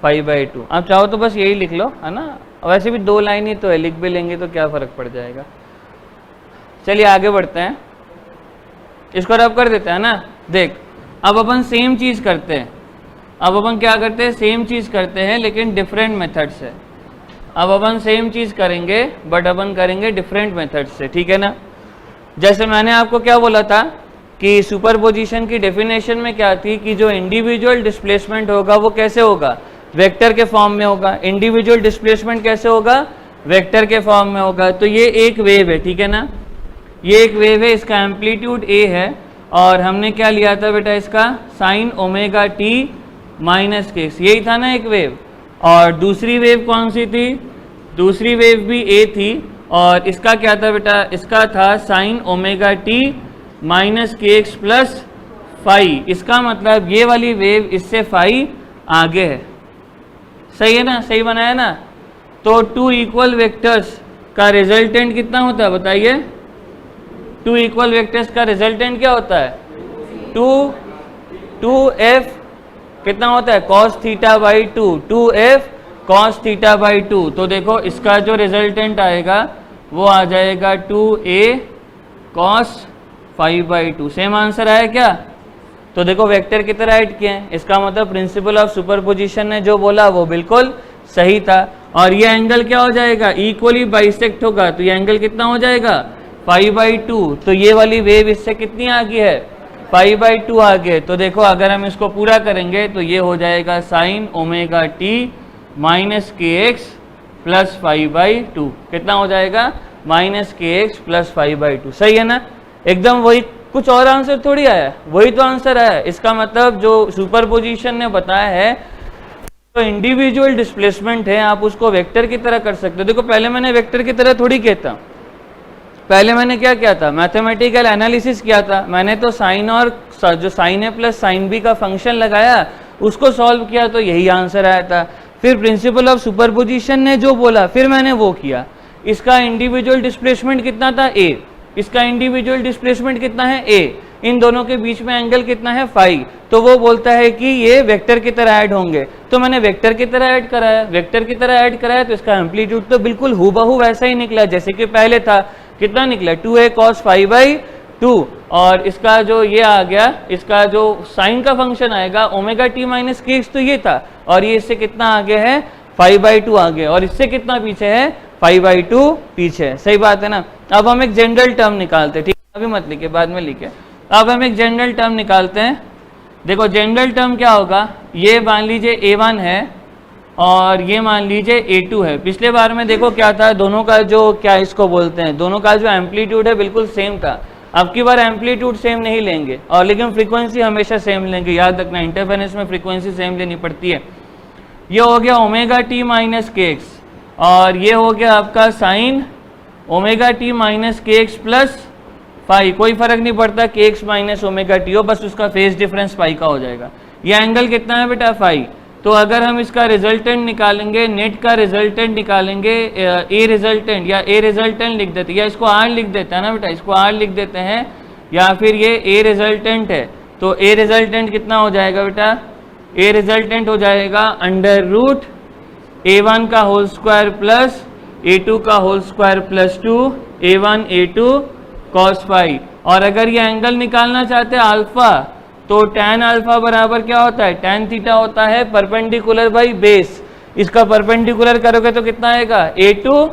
5/2। आप चाहो तो बस यही लिख लो, है ना, वैसे भी 2 लाइन ही तो है, लिख भी लेंगे तो क्या फर्क पड़ जाएगा। चलिए आगे बढ़ते हैं, इसको रब कर देते हैं ना। देख अब अपन सेम चीज करते हैं, अब अपन क्या करते हैं, सेम चीज करते हैं लेकिन डिफरेंट मेथड से। अब अपन सेम चीज करेंगे बट अपन करेंगे डिफरेंट मेथड से, ठीक है ना। जैसे मैंने आपको क्या बोला था कि सुपरपोजिशन की डेफिनेशन में क्या थी कि जो इंडिविजुअल डिस्प्लेसमेंट होगा वो कैसे होगा, वेक्टर के फॉर्म में होगा। इंडिविजुअल डिस्प्लेसमेंट कैसे होगा, वेक्टर के फॉर्म में होगा। तो ये एक वेव है, ठीक है ना, ये एक वेव है, इसका एम्पलीट्यूड ए है और हमने क्या लिया था बेटा, इसका साइन ओमेगा टी माइनस के, यही था ना एक वेव। और दूसरी वेव कौन सी थी, दूसरी वेव भी ए थी और इसका क्या था बेटा, इसका था sign omega t minus k x plus phi. इसका मतलब ये वाली वेव इससे फाई आगे है, सही है ना, सही बनाया ना। तो 2 इक्वल वेक्टर्स का रिजल्टेंट कितना होता है बताइए, 2 इक्वल वेक्टर्स का रिजल्टेंट क्या होता है 2f कितना होता है cos θ/2, 2f cos θ/2। तो देखो इसका जो रिजल्टेंट आएगा वो आ जाएगा 2a cos 5/2। सेम आंसर आया क्या, तो देखो वेक्टर की तरह ऐड किए हैं, इसका मतलब प्रिंसिपल ऑफ सुपरपोजिशन ने जो बोला वो बिल्कुल सही था। और ये एंगल क्या हो जाएगा, इक्वली बाइसेक्ट होगा, तो ये एंगल कितना हो जाएगा 5/2। तो ये वाली वेव इससे कितनी आगे है 5/2 आगे। तो देखो अगर हम इसको पूरा करेंगे तो ये हो जाएगा sign omega t minus k x plus 5/2। कितना हो जाएगा माइनस के एक्स प्लस 5/2, सही है ना, एकदम वही, कुछ और आंसर थोड़ी आया, वही तो आंसर आया। इसका मतलब जो सुपरपोजिशन ने बताया है तो इंडिविजुअल डिस्प्लेसमेंट है, आप उसको वेक्टर की तरह कर सकते हो। देखो पहले मैंने वेक्टर की तरह थोड़ी कहता, पहले मैंने क्या किया था, मैथमेटिकल एनालिसिस किया था। मैंने तो साइन और जो साइन ए प्लस साइन बी का फंक्शन लगाया उसको सॉल्व किया तो यही आंसर आया था। फिर प्रिंसिपल ऑफ सुपरपोजिशन ने जो बोला फिर मैंने वो किया। इसका इंडिविजुअल डिस्प्लेसमेंट कितना था ए, इसका इंडिविजुअल डिस्प्लेसमेंट कितना है ए, इन दोनों के बीच में एंगल कितना है फाई। तो वो बोलता है कि ये वेक्टर की तरह ऐड होंगे, तो मैंने वेक्टर की तरह ऐड कराया, वेक्टर की तरह ऐड कराया तो इसका एम्पलीट्यूड तो बिल्कुल हूबहू वैसा ही निकला जैसे कि पहले था। कितना निकला 2a cos 5/2 और इसका जो ये आ गया, इसका जो साइन का फंक्शन आएगा omega t minus k x, तो ये था और ये इससे कितना आगे है 5/2 आगे और इससे कितना पीछे है 5/2 पीछे, सही बात है ना। अब हम एक जनरल टर्म निकालते हैं, ठीक है, अभी मत लिखे, बाद में लिखे। अब हम एक जनरल टर्म निकालते हैं। देखो जनरल टर्म क्या होगा, ये मान लीजिए a1 है और ये मान लीजिए a2 है। पिछले बार में देखो क्या था, दोनों का जो क्या इसको बोलते हैं, दोनों का जो एम्पलीट्यूड है बिल्कुल सेम था। अब की बार एम्पलीट्यूड सेम नहीं लेंगे और लेकिन फ्रीक्वेंसी हमेशा सेम लेंगे, याद रखना इंटरफेरेंस में फ्रीक्वेंसी सेम लेनी पड़ती है। ये हो गया omega t minus k x और ये हो गया आपका sign omega t minus k x plus phi. कोई फर्क नहीं पड़ता के एक्स माइनस ओमेगा टी हो, बस उसका फेज डिफरेंस पाई का हो जाएगा। ये एंगल कितना है बेटा फाई। तो अगर हम इसका रिजल्टेंट निकालेंगे, नेट का रिजल्टेंट निकालेंगे, ए रिजल्टेंट या ए रिजल्टेंट लिख देते हैं, या इसको आर लिख देते हैं ना बेटा, इसको आर लिख देते हैं, या फिर ये ए रिजल्टेंट है तो ए रिजल्टेंट कितना हो जाएगा बेटा, ए रिजल्टेंट हो जाएगा अंडर रूट a1 का होल स्क्वायर प्लस a2 का whole square plus 2 a1 a2 cos phi. और अगर ये एंगल निकालना चाहते हैं अल्फा, तो tan अल्फा बराबर क्या होता है, tan थीटा होता है परपेंडिकुलर बाई बेस। इसका परपेंडिकुलर करोगे तो कितना आएगा, a2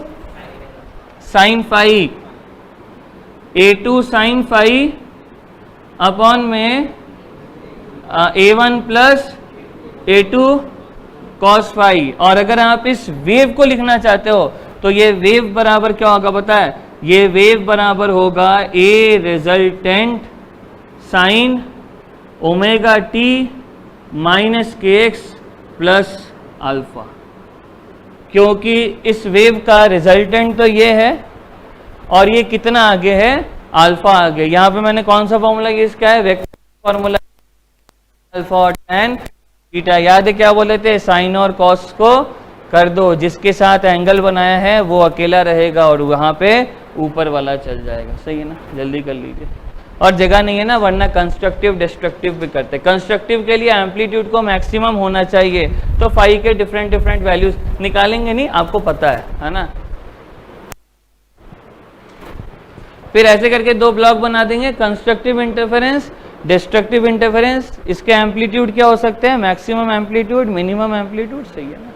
sine phi, a2 sine phi upon में a1 plus a2 cos phi. और अगर आप इस वेव को लिखना चाहते हो तो ये वेव बराबर क्या होगा पता है, ये वेव बराबर होगा a resultant sign omega t minus k x plus alpha, क्योंकि इस वेव का रिजल्टेंट तो ये है और ये कितना आगे है, अल्फा आगे। यहाँ पे मैंने कौन सा फॉर्मूला यूज किया है, वेक्टर फॉर्मूला अल्फा और tan थीटा। याद है क्या बोले थे, साइन और कॉस को कर दो, जिसके साथ एंगल बनाया है वो अकेला रहेगा और वहां पे ऊपर वाला चल जाएगा। सही है ना, जल्दी कर लीजिए। और जगह नहीं है ना, वरना कंस्ट्रक्टिव डिस्ट्रक्टिव भी करते। कंस्ट्रक्टिव के लिए एम्पलीट्यूड को मैक्सिमम होना चाहिए, तो फाई के डिफरेंट डिफरेंट वैल्यूज निकालेंगे नहीं, आपको पता है ना। फिर ऐसे करके दो ब्लॉक बना देंगे, कंस्ट्रक्टिव इंटरफेरेंस, डिस्ट्रक्टिव इंटरफेरेंस। इसके एम्पलीट्यूड क्या हो सकते हैं, मैक्सिमम एम्पलीट्यूड, मिनिमम एम्पलीट्यूड। सही है ना।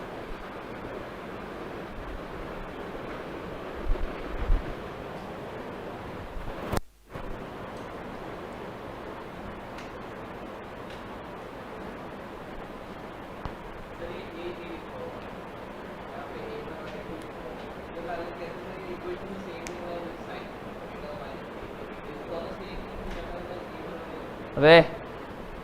अबे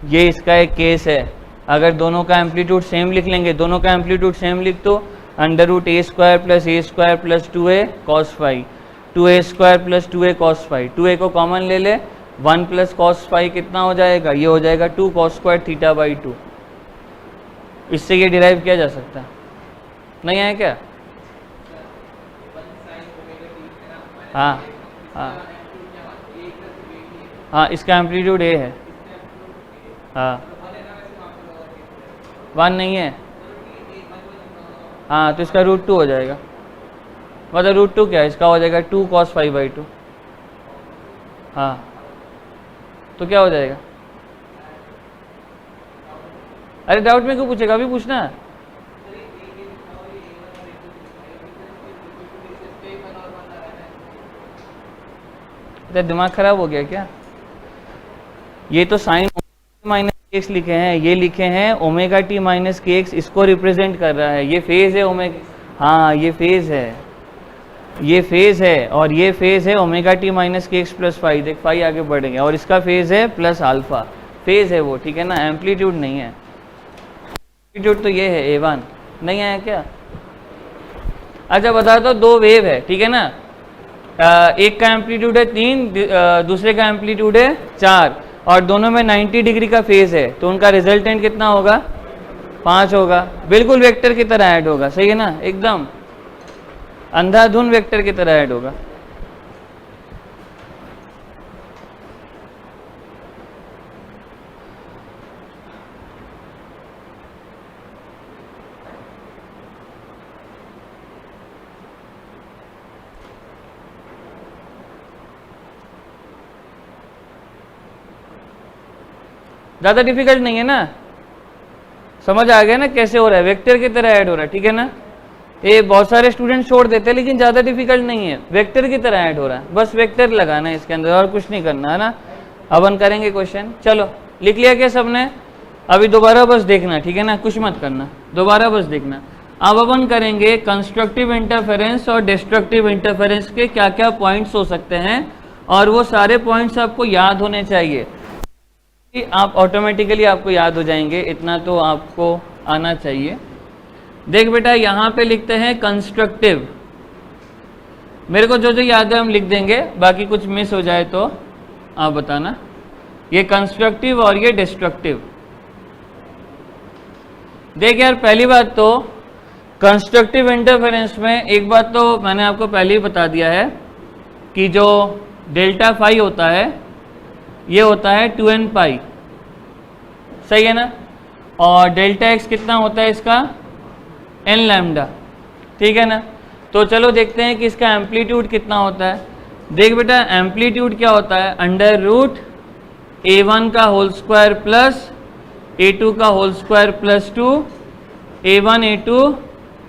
ये इसका एक केस है, अगर दोनों का एम्पलीट्यूड सेम लिख लेंगे, दोनों का एम्पलीट्यूड सेम लिख दो, under root A square plus 2a cos phi, 2a square plus 2a cos phi, 2a को कॉमन ले ले, 1 प्लस कॉस फाई कितना हो जाएगा, ये हो जाएगा 2 कॉस स्क्वायर थीटा बाई 2। इससे ये डिराइव किया जा सकता है, नहीं है क्या? हाँ हाँ हाँ, इसका एम्पलीट्यूड ए है। हाँ 1 नहीं है, हाँ तो इसका रूट 2 हो जाएगा। मतलब रूट 2 क्या है, इसका हो जाएगा 2 कॉस फाइव बाई 2। हाँ तो क्या हो जाएगा? अरे डाउट में क्यों पूछेगा, अभी पूछना है। दिमाग खराब हो गया क्या? ये तो साइन माइनस के एक्स लिखे हैं, ये लिखे हैं omega t minus k x, इसको रिप्रेजेंट कर रहा है। ये फेज है ओमेगा, हाँ ये फेज है, ये फेज है, और ये फेज है omega t minus k x plus five. देख फाइव आगे बढ़ेंगे, और इसका फेज है प्लस अल्फा, फेज है वो, ठीक है ना, एम्पलीट्यूड नहीं है। एम्पलीट्यूड तो ये है A1, नहीं आया क्या? अच्छा बता दो, दो वेव है, ठीक है ना, एक का एम्पलीट्यूड है 3, दूसरे का एम्पलीट्यूड है 4, और दोनों में 90 डिग्री का फेज है, तो उनका रिजल्टेंट कितना होगा? 5 होगा। बिल्कुल वेक्टर की तरह ऐड होगा, सही है ना, एकदम अंधाधुन वेक्टर की तरह ऐड होगा। ज़्यादा डिफिकल्ट नहीं है ना, समझ आ गया ना कैसे हो रहा है, वेक्टर की तरह ऐड हो रहा है, ठीक है ना। ये बहुत सारे स्टूडेंट छोड़ देते हैं, लेकिन ज़्यादा डिफिकल्ट नहीं है, वेक्टर की तरह ऐड हो रहा है, बस वेक्टर लगाना है इसके अंदर, और कुछ नहीं करना है ना। अब हम करेंगे क्वेश्चन, चलो लिख लिया क्या सबने? अभी दोबारा बस देखना, ठीक है ना, कुछ मत करना, दोबारा बस देखना। अब अपन करेंगे कंस्ट्रक्टिव इंटरफेरेंस और डिस्ट्रक्टिव इंटरफेरेंस के क्या क्या पॉइंट्स हो सकते हैं, और वो सारे पॉइंट्स आपको याद होने चाहिए, आप ऑटोमेटिकली आपको याद हो जाएंगे, इतना तो आपको आना चाहिए। देख बेटा यहाँ पे लिखते हैं कंस्ट्रक्टिव, मेरे को जो जो याद है हम लिख देंगे, बाकी कुछ मिस हो जाए तो आप बताना। ये कंस्ट्रक्टिव और ये डिस्ट्रक्टिव। देख यार, पहली बात तो कंस्ट्रक्टिव इंटरफेरेंस में एक बात तो मैंने आपको पहले ही बता दिया है कि जो डेल्टा फाई होता है ये होता है 2n पाई, सही है ना, और डेल्टा एक्स कितना होता है इसका एन लैम्डा, ठीक है ना। तो चलो देखते हैं कि इसका एम्पलीट्यूड कितना होता है। देख बेटा एम्पलीट्यूड क्या होता है, अंडर रूट a1 का होल स्क्वायर प्लस a2 का whole square plus 2 a1 a2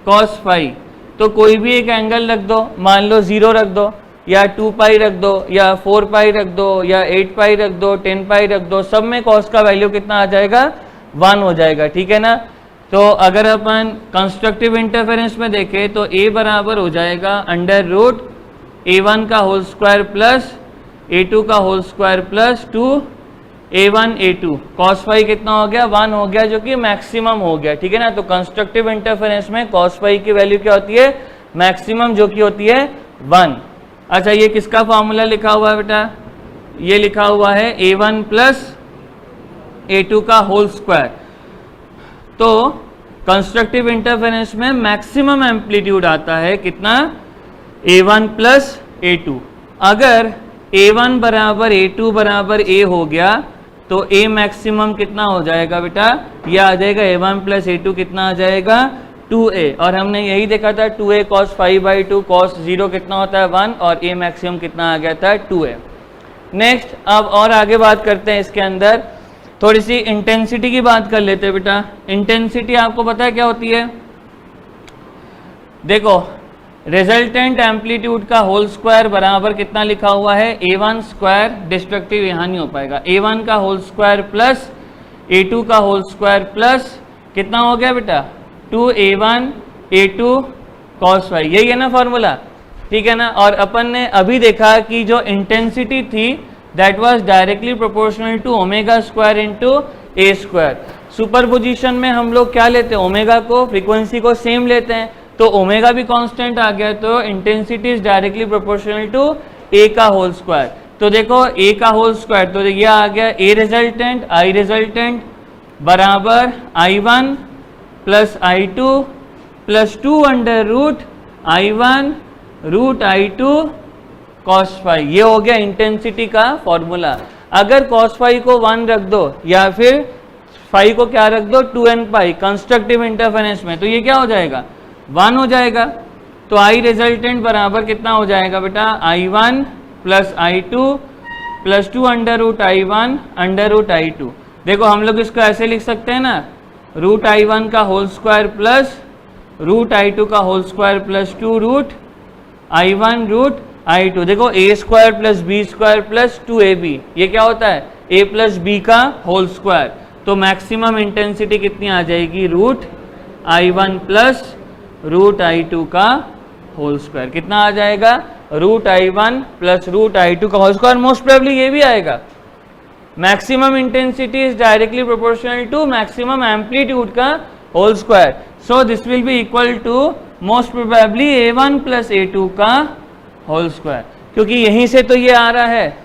cos phi. तो कोई भी एक एंगल रख दो, मान लो 0 रख दो या 2 पाई रख दो या 4 पाई रख दो या 8 पाई रख दो 10 पाई रख दो, सब में cos का वैल्यू कितना आ जाएगा, 1 हो जाएगा, ठीक है ना। तो अगर अपन कंस्ट्रक्टिव इंटरफेरेंस में देखें तो a बराबर हो जाएगा अंडर रूट a1 का होल स्क्वायर प्लस a2 का whole square plus 2 a1 a2 cos phi कितना हो गया, 1 हो गया, जो कि मैक्सिमम हो गया, ठीक है ना। तो कंस्ट्रक्टिव इंटरफेरेंस में cos फाई की वैल्यू क्या होती है, मैक्सिमम, जो कि होती है 1। अच्छा ये किसका फॉर्मूला लिखा हुआ है बेटा, ये लिखा हुआ है a1 प्लस a2 का होल स्क्वायर। तो कंस्ट्रक्टिव इंटरफेरेंस में मैक्सिमम एम्पलीट्यूड आता है कितना, a1 प्लस a2। अगर a1 बराबर a2 बराबर a हो गया तो a मैक्सिमम कितना हो जाएगा बेटा, ये आ जाएगा a1 प्लस a2 कितना आ जाएगा 2a, और हमने यही देखा था 2a cos 5/2 cos 0 कितना होता है 1, और a मैक्सिमम कितना आ गया था 2a। नेक्स्ट अब और आगे बात करते हैं, इसके अंदर थोड़ी सी इंटेंसिटी की बात कर लेते हैं बेटा। इंटेंसिटी आपको पता है क्या होती है, देखो रिजल्टेंट एम्पलीट्यूड का होल स्क्वायर बराबर कितना लिखा हुआ है, a1 स्क्वायर, डिस्ट्रक्टिव यहाँ नहीं हो पाएगा, a1 का होल स्क्वायर प्लस a2 का होल स्क्वायर प्लस कितना हो गया बेटा 2a1 a2 cos फाई, यही है ना फॉर्मूला, ठीक है ना। और अपन ने अभी देखा कि जो इंटेंसिटी थी that was directly proportional to omega square into a square. Superposition में हम लोग क्या लेते हैं, ओमेगा को, फ्रीक्वेंसी को सेम लेते हैं, तो ओमेगा भी कांस्टेंट आ गया, तो intensity is directly proportional to a का होल स्क्वायर। तो देखो a का होल स्क्वायर, तो ये आ गया a रिजल्टेंट I रिजल्टेंट बराबर I1 plus I2 plus 2 under root I1 root I2 cos phi, ये हो गया इंटेंसिटी का फॉर्मूला। अगर cos फाई को 1 रख दो या फिर फाई को क्या रख दो 2n पाई कंस्ट्रक्टिव इंटरफेरेंस में, तो ये क्या हो जाएगा 1 हो जाएगा। तो I रिजल्टेंट बराबर कितना हो जाएगा बेटा I1 plus I2 plus 2 under root I1 under root I2। देखो हम लोग इसको ऐसे लिख सकते हैं ना, रूट I1 का whole square plus root I2 का whole square plus 2 root I1 root I2। देखो a स्क्वायर plus b square plus 2ab, ये क्या होता है a प्लस बी का होल स्क्वायर। तो मैक्सिमम इंटेंसिटी कितनी आ जाएगी, root I1 plus root I2 का होल स्क्वायर, कितना आ जाएगा root I1 plus root I2 का होल स्क्वायर। मोस्ट प्रोबेबली ये भी आएगा, maximum intensity is directly proportional to maximum amplitude का whole square. So this will be equal to most probably a1 plus a2 का होल स्क्वायर, क्योंकि यहीं से तो ये आ रहा है,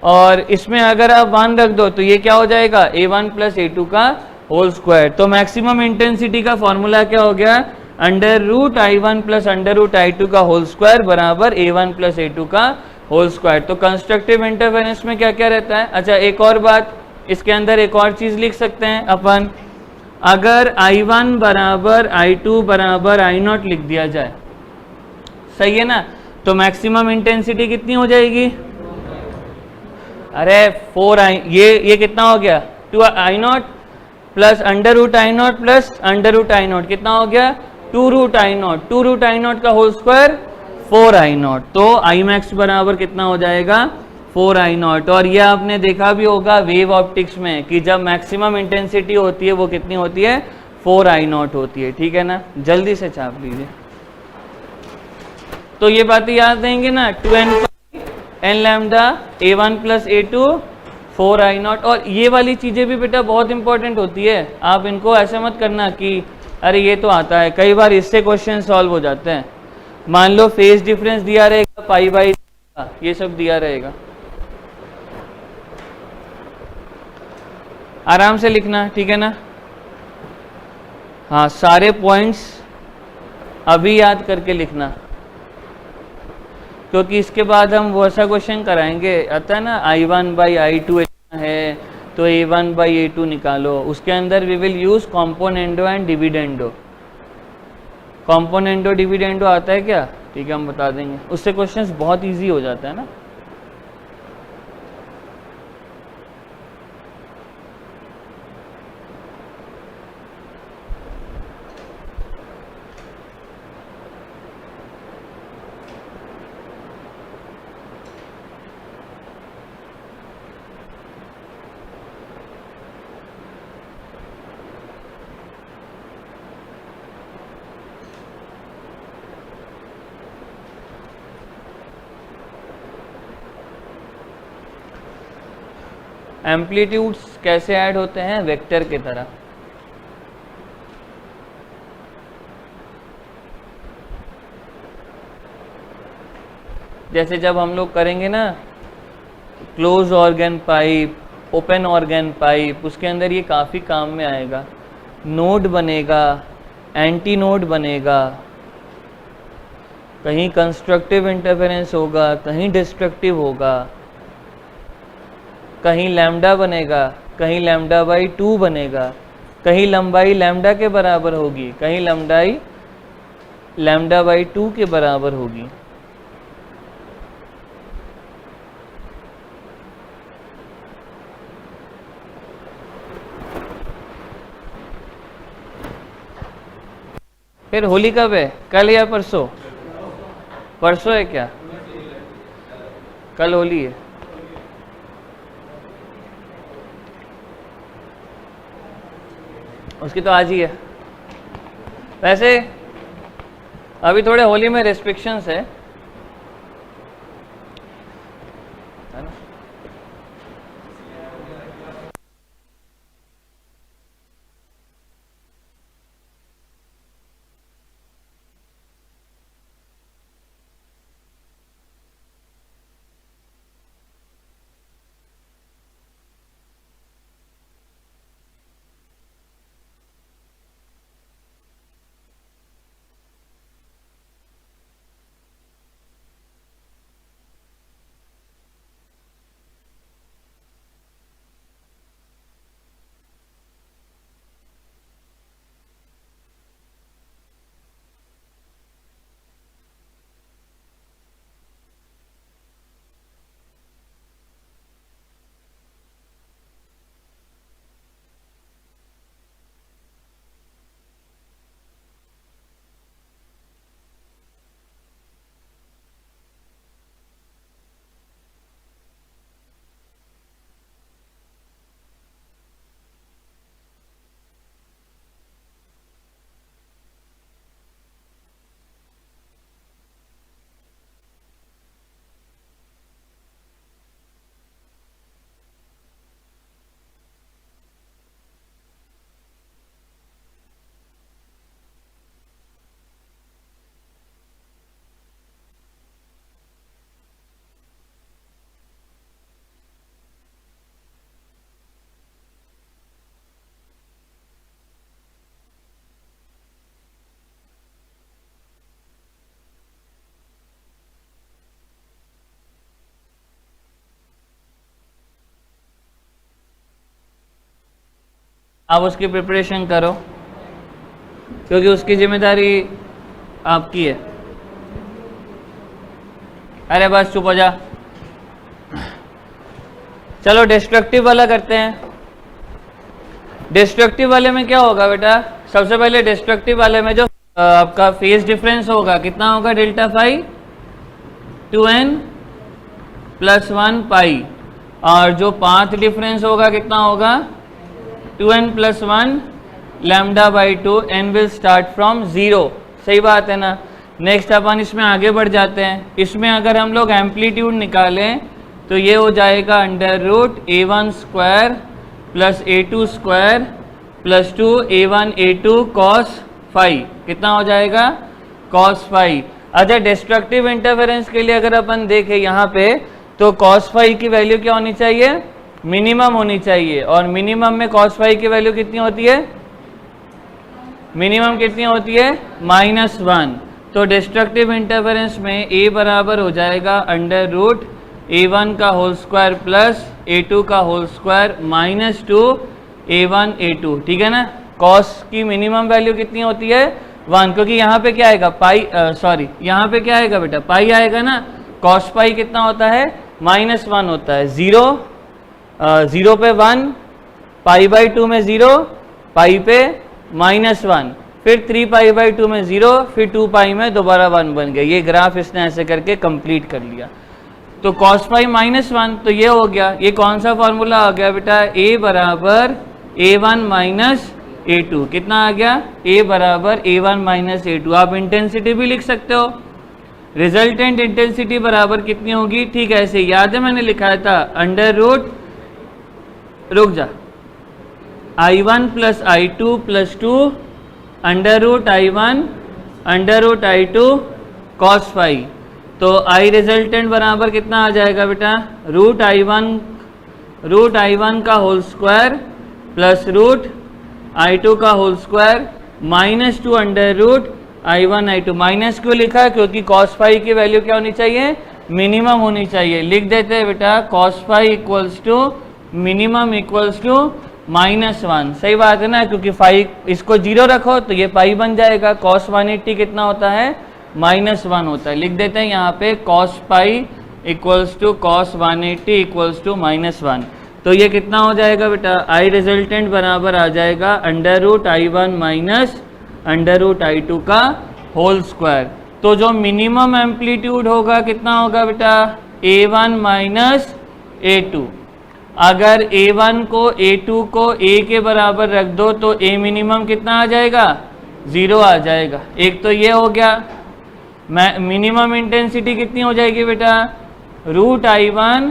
और इसमें अगर आप 1 रख दो तो ये क्या हो जाएगा a1 प्लस a2 का होल स्क्वायर। तो मैक्सिमम इंटेंसिटी का फॉर्मूला क्या हो गया, under root I1 plus under root I2 का होल स्क्वायर बराबर a1 प्लस a2 का होल स्क्वायर। तो कंस्ट्रक्टिव इंटरफेरेंस में क्या क्या रहता है। अच्छा एक और बात, इसके अंदर एक और चीज लिख सकते हैं अपन, अगर I1 बराबर I2 बराबर I0 लिख दिया जाए, सही है ना, तो मैक्सिमम इंटेंसिटी कितनी हो जाएगी, अरे 4i, ये कितना हो गया 2i0 plus under root I0 plus under root I0 कितना हो गया 2 रूट I0, 2 रूट I0 का होल स्क्वायर 4i0। तो I मैक्स बराबर कितना हो जाएगा 4i0। और ये आपने देखा भी होगा वेव ऑप्टिक्स में कि जब मैक्सिमम इंटेंसिटी होती है वो कितनी होती है 4i0 होती है, ठीक है ना। जल्दी से छाप लीजिए। तो ये बातें याद रहेंगे ना, 2n n lambda a1 plus a2 4i0। और ये वाली चीज़ें भी बेटा बहुत इंपॉर्टेंट होती है, आप इनको ऐसे मत करना कि अरे ये तो आता है, कई बार इससे क्वेश्चन सॉल्व हो जाते हैं। मान लो फेज डिफरेंस दिया रहेगा पाई बाई, ये सब दिया रहेगा, आराम से लिखना, ठीक है ना। हाँ सारे पॉइंट्स अभी याद करके लिखना, क्योंकि इसके बाद हम वो ऐसा क्वेश्चन कराएंगे, आता है ना I1 बाई I2 है तो A1 बाई A2 निकालो, उसके अंदर we will use componendo and dividendo, componendo dividendo आता है क्या? ठीक है, हम बता देंगे, उससे क्वेश्चंस बहुत इजी हो जाता है ना। एम्पलीट्यूड्स कैसे ऐड होते हैं? वेक्टर की तरह। जैसे जब हम लोग करेंगे ना close organ pipe, open organ pipe, उसके अंदर ये काफ़ी काम में आएगा। नोड बनेगा, एंटी नोड बनेगा, कहीं कंस्ट्रक्टिव इंटरफेरेंस होगा, कहीं डिस्ट्रक्टिव होगा, कहीं लैम्डा बनेगा, कहीं लैम्डा बाई 2 बनेगा, कहीं लंबाई लैम्डा के बराबर होगी, कहीं लंबाई लैम्डा बाई 2 के बराबर होगी। फिर होली कब है? कल या परसों? परसों है क्या? कल होली है। उसकी तो आज ही है। वैसे अभी थोड़े होली में रेस्ट्रिक्शंस है ना? आप उसकी प्रिपरेशन करो, क्योंकि उसकी जिम्मेदारी आपकी है। अरे बस चुप हो जा। चलो डिस्ट्रक्टिव वाला करते हैं। डिस्ट्रक्टिव वाले में क्या होगा बेटा? सबसे पहले डिस्ट्रक्टिव वाले में जो आपका फेज डिफरेंस होगा कितना होगा? डेल्टा फाई 2n + 1 पाई, और जो पाथ डिफरेंस होगा कितना होगा? 2n + 1 lambda by 2, n will start from 0। सही बात है ना? नेक्स्ट अपन इसमें आगे बढ़ जाते हैं। इसमें अगर हम लोग एम्पलीट्यूड निकालें तो ये हो जाएगा √a1² + a2² + 2a1 a2 cos phi. कितना हो जाएगा? cos phi. अच्छा, डिस्ट्रक्टिव इंटरफेरेंस के लिए अगर अपन देखें यहाँ पे, तो cos फाई की वैल्यू क्या होनी चाहिए? मिनिमम होनी चाहिए। और मिनिमम में cos फाई की वैल्यू कितनी होती है? मिनिमम कितनी होती है? -1। तो डिस्ट्रक्टिव इंटरफेरेंस में a बराबर हो जाएगा √a1 का होल स्क्वायर प्लस a2 का होल स्क्वायर -2 a1 a2। ठीक है ना? cos की मिनिमम वैल्यू कितनी होती है? 1, क्योंकि यहाँ पे क्या आएगा पाई, सॉरी यहाँ पे क्या आएगा बेटा, पाई आएगा ना। कॉस पाई कितना होता है, -1 होता है। 0 पे 1, पाई बाई 2 में 0, पाई पे -1, फिर 3 पाई बाई 2 में 0, फिर 2 पाई में दोबारा 1 बन गया। ये ग्राफ इसने ऐसे करके कंप्लीट कर लिया। तो कॉस पाई -1, तो ये हो गया। ये कौन सा फॉर्मूला आ गया बेटा, a बराबर a1 माइनस a2। कितना आ गया, a बराबर a1 माइनस a2। आप इंटेंसिटी भी लिख सकते हो, रिजल्टेंट इंटेंसिटी बराबर कितनी होगी, ठीक है ऐसे याद है मैंने लिखा था, अंडर रूट, रुक जा, I1 plus I2 plus 2 under root I1 under root I2 cos phi. तो I रिजल्टेंट बराबर कितना आ जाएगा बेटा, रूट I1 का whole square plus root I2 का whole square -2 under root I1 I2। Minus क्यों लिखा है, क्योंकि कॉस फाई की वैल्यू क्या होनी चाहिए, मिनिमम होनी चाहिए। लिख देते हैं बेटा cos phi equals to minimum equals to -1। सही बात है ना, क्योंकि फाई इसको 0 रखो तो ये पाई बन जाएगा। कॉस 180 कितना होता है, -1 होता है। लिख देते हैं यहाँ पे cos pi equals to cos 180 equals to -1। तो ये कितना हो जाएगा बेटा, आई रिजल्टेंट बराबर आ जाएगा under root I1 minus under root I2 का होल स्क्वायर। तो जो मिनिमम एम्पलीट्यूड होगा कितना होगा बेटा, A1 माइनस A2। अगर A1 को A2 को A के बराबर रख दो तो A मिनिमम कितना आ जाएगा, 0 आ जाएगा। एक तो ये हो गया। मिनिमम इंटेंसिटी कितनी हो जाएगी बेटा, root I1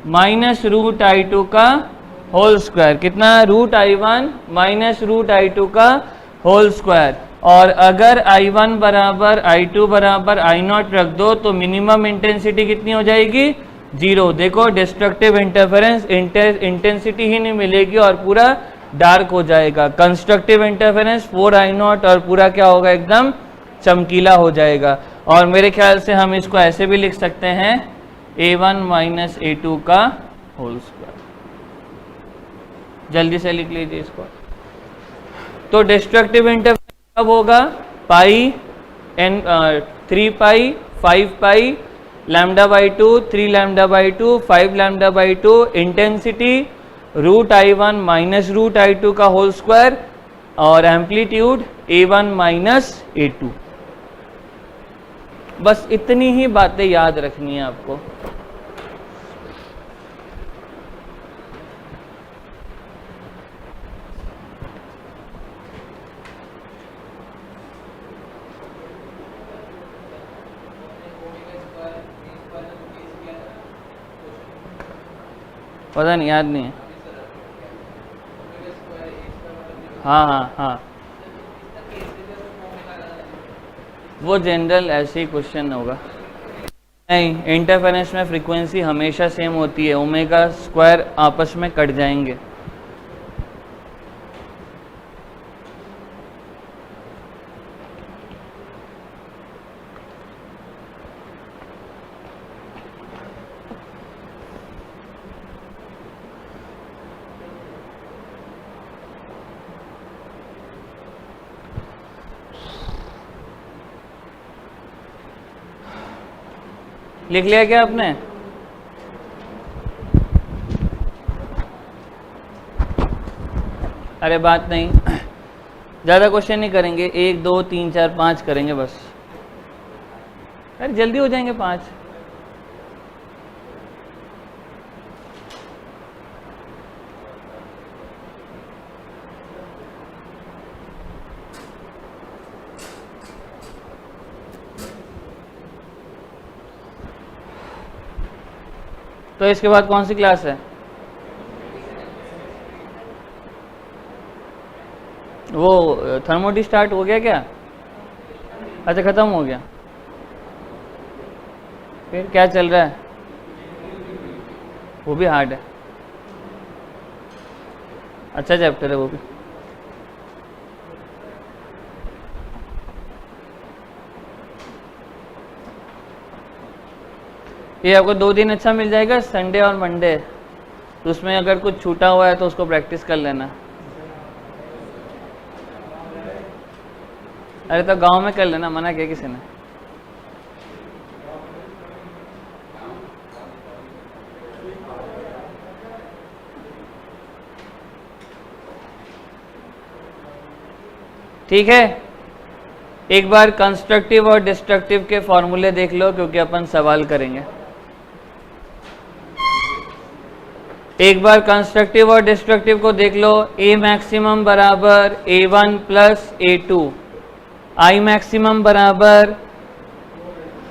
minus root I2 का होल स्क्वायर। कितना, root I1 minus root I2 का होल स्क्वायर। और अगर I1 बराबर I2 बराबर I0 रख दो तो मिनिमम इंटेंसिटी कितनी हो जाएगी, 0। देखो डिस्ट्रक्टिव इंटरफेरेंस इंटेंसिटी ही नहीं मिलेगी और पूरा डार्क हो जाएगा। कंस्ट्रक्टिव इंटरफेरेंस 4I0 और पूरा क्या होगा, एकदम चमकीला हो जाएगा। और मेरे ख्याल से हम इसको ऐसे भी लिख सकते हैं, A1 माइनस A2 का होल स्क्वायर। जल्दी से लिख लीजिए इसको। तो डिस्ट्रक्टिव इंटरफेरेंस कब होगा, pi n 3 pi 5 pi lambda by 2 3 lambda by 2 5 lambda by 2 intensity root I1 minus root I2 का होल स्क्वायर और एम्पलीट्यूड A1 माइनस A2। बस इतनी ही बातें याद रखनी है आपको। पता नहीं, याद नहीं है। हाँ, वो जनरल ऐसे ही क्वेश्चन होगा। नहीं, इंटरफेरेंस में फ्रीक्वेंसी हमेशा सेम होती है, ओमेगा स्क्वायर आपस में कट जाएंगे। लिख लिया क्या आपने? अरे बात नहीं, ज़्यादा क्वेश्चन नहीं करेंगे, 1 2 3 4 5 करेंगे बस। अरे जल्दी हो जाएंगे 5। तो इसके बाद कौन सी क्लास है? वो थर्मोडी स्टार्ट हो गया क्या? अच्छा ख़त्म हो गया। फिर क्या चल रहा है? वो भी हार्ड है, अच्छा चैप्टर है वो भी। ये आपको 2 दिन अच्छा मिल जाएगा, संडे और मंडे। तो उसमें अगर कुछ छूटा हुआ है तो उसको प्रैक्टिस कर लेना। अरे तो गांव में कर लेना, मना किया किसी ने? ठीक है, एक बार कंस्ट्रक्टिव और डिस्ट्रक्टिव के फॉर्मूले देख लो, क्योंकि अपन सवाल करेंगे। एक बार कंस्ट्रक्टिव और डिस्ट्रक्टिव को देख लो। ए मैक्सिमम बराबर A1 plus A2, I maximum बराबर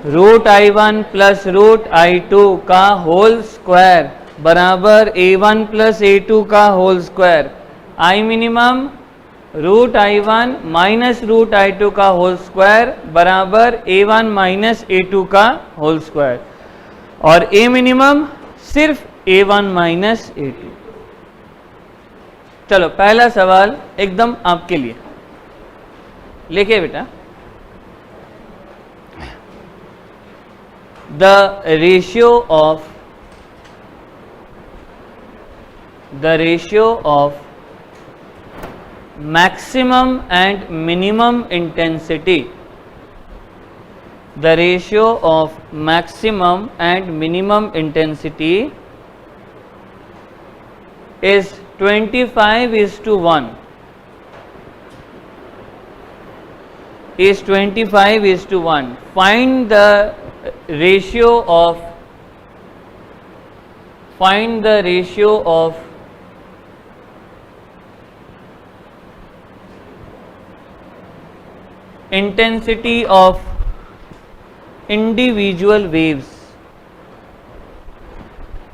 root I1 plus root I2 का होल स्क्वायर बराबर A1 प्लस A2 का whole square, I minimum root I1 minus root I2 का होल स्क्वायर बराबर A1 माइनस A2 का होल स्क्वायर, और A मिनिमम सिर्फ A1 माइनस A2। चलो पहला सवाल एकदम आपके लिए, लिखिए बेटा। The ratio of maximum and minimum intensity, the ratio of maximum and minimum intensity is 25:1, is 25:1. Find the ratio of intensity of individual waves,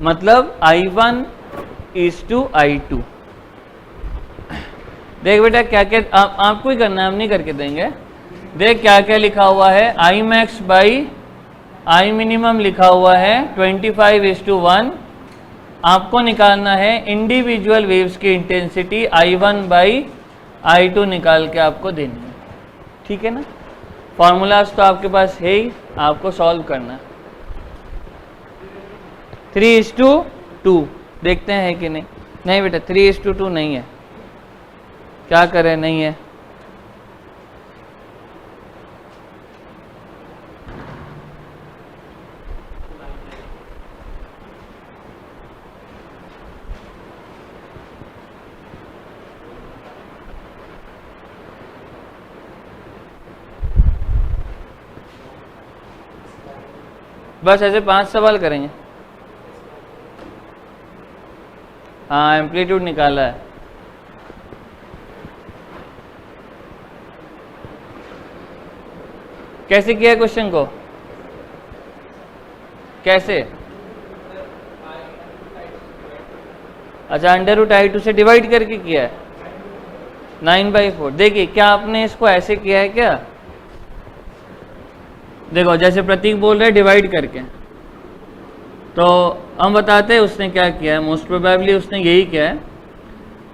मतलब I1 is to I2। देख बेटा क्या क्या आपको ही करना है, हम नहीं करके देंगे। देख क्या क्या लिखा हुआ है, I max by I minimum लिखा हुआ है 25:1। आपको निकालना है इंडिविजुअल वेव्स की इंटेंसिटी I1 बाई I2 निकाल के आपको देनी है, ठीक है ना। फॉर्मूलाज तो आपके पास है ही, आपको सॉल्व करना। 3:2 देखते हैं कि नहीं। नहीं बेटा 3:2 नहीं है, क्या करें, नहीं है। बस ऐसे 5 सवाल करेंगे। हाँ एम्पलीट्यूड निकाला है। कैसे किया है क्वेश्चन को, कैसे? अच्छा √I2 से डिवाइड करके किया है 9/4। देखिए क्या आपने इसको ऐसे किया है क्या? देखो जैसे प्रतीक बोल रहे डिवाइड करके, तो हम बताते हैं उसने क्या किया है। मोस्ट प्रोबेबली उसने यही किया है,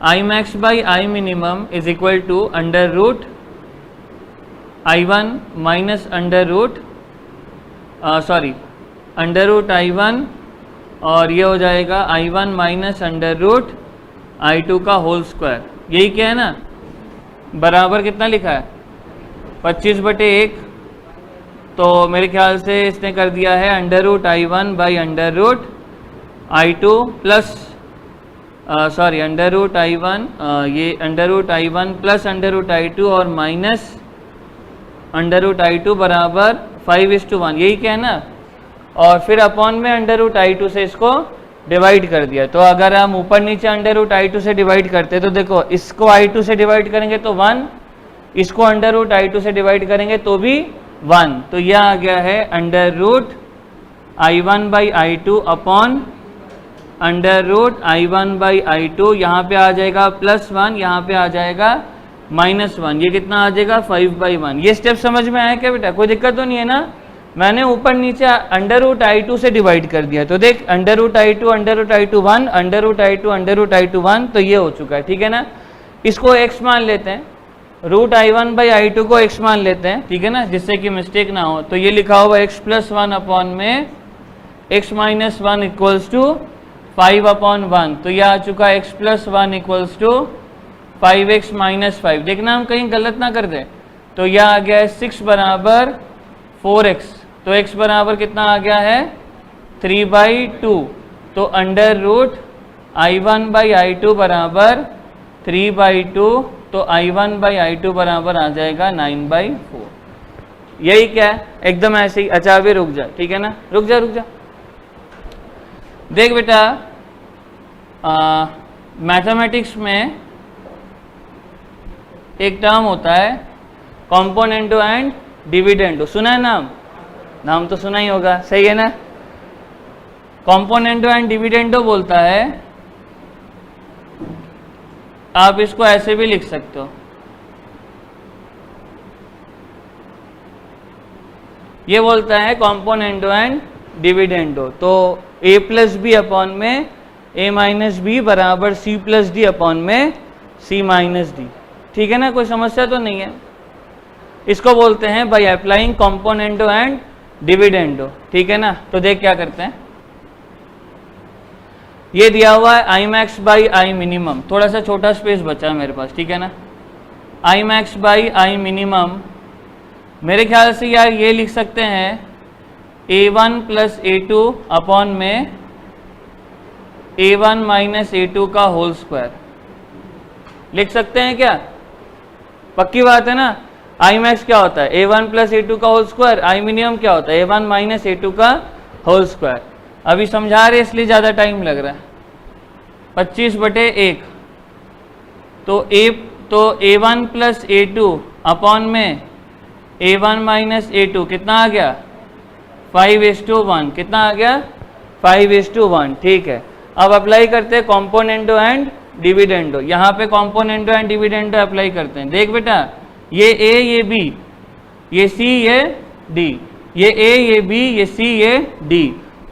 I max by I minimum is equal to √I1 minus √I1 और ये हो जाएगा I1 माइनस √I2 का होल स्क्वायर। यही क्या है ना, बराबर कितना लिखा है 25/1। तो मेरे ख्याल से इसने कर दिया है √I1 by √I2 plus √I1 ये √I1 प्लस √I2 और माइनस √I2 बराबर 5:1। यही क्या है ना, और फिर अपॉन में √I2 से इसको डिवाइड कर दिया। तो अगर हम ऊपर नीचे √I2 से डिवाइड करते तो देखो इसको I2 से डिवाइड करेंगे तो 1, इसको √I2 से डिवाइड करेंगे तो भी 1। तो यह आ गया है √I1 by I2 upon √I1 by I2। यहाँ पे आ जाएगा +1, यहाँ पे आ जाएगा -1। ये कितना आ जाएगा 5/1। ये स्टेप समझ में आया क्या बेटा? कोई दिक्कत तो नहीं है ना? मैंने ऊपर नीचे √I2 से डिवाइड कर दिया, तो देख √I2 √I2 1 √I2 1, तो ये हो चुका है, ठीक है ना। इसको x मान लेते हैं, √I1 बाई I2 को x मान लेते हैं, ठीक है ना, जिससे कि मिस्टेक ना हो। तो ये लिखा हुआ x + 1 अपॉन में x - 1 इक्वल्स टू 5/1। तो यह आ चुका x + 1 इक्वल्स टू 5x - 5। देखना हम कहीं गलत ना कर दें, तो यह आ गया है 6 बराबर 4x, तो x बराबर कितना आ गया है 3/2, तो अंडर रूट I1/I2 बराबर 3/2, तो I1/I2 बराबर आ जाएगा 9/4। यही क्या है, एकदम ऐसे ही। अच्छा अभी रुक जा, ठीक है ना, रुक जा रुक जा। देख बेटा, मैथमेटिक्स में एक टर्म होता है कॉम्पोनेंटो एंड डिविडेंडो, सुना है नाम? नाम तो सुना ही होगा, सही है ना। कॉम्पोनेंटो एंड डिविडेंडो बोलता है, आप इसको ऐसे भी लिख सकते हो, ये बोलता है कॉम्पोनेंटो एंड डिविडेंडो, तो a प्लस बी अपॉन में a माइनस बी बराबर c प्लस डी अपॉन में c माइनस डी, ठीक है ना, कोई समस्या तो नहीं है। इसको बोलते हैं बाय अप्लाइंग कॉम्पोनेंटो एंड डिविडेंडो, ठीक है ना। तो देख क्या करते हैं, ये दिया हुआ है I max by I minimum, थोड़ा सा छोटा स्पेस बचा है मेरे पास, ठीक है ना। आई मैक्स बाई आई मिनिमम, मेरे ख्याल से यार ये लिख सकते हैं a1 प्लस a2 अपॉन में a1 माइनस a2 का होल स्क्वायर, लिख सकते हैं क्या? पक्की बात है ना। आई मैक्स क्या होता है a1 प्लस a2 का होल स्क्वायर, आई मिनिमम क्या होता है a1 माइनस a2 का होल स्क्वायर। अभी समझा रहे इसलिए ज़्यादा टाइम लग रहा है। 25/1, तो a1 प्लस a2 अपॉन में a1 माइनस a2 कितना आ गया 5:1, कितना आ गया 5:1, ठीक है। अब अप्लाई करते हैं कॉम्पोनेंटो एंड डिविडेंडो, यहाँ पे कॉम्पोनेंटो एंड डिविडेंडो अप्लाई करते हैं। देख बेटा, ये a ये b ये c ये d, ये a ये b ये c ये d,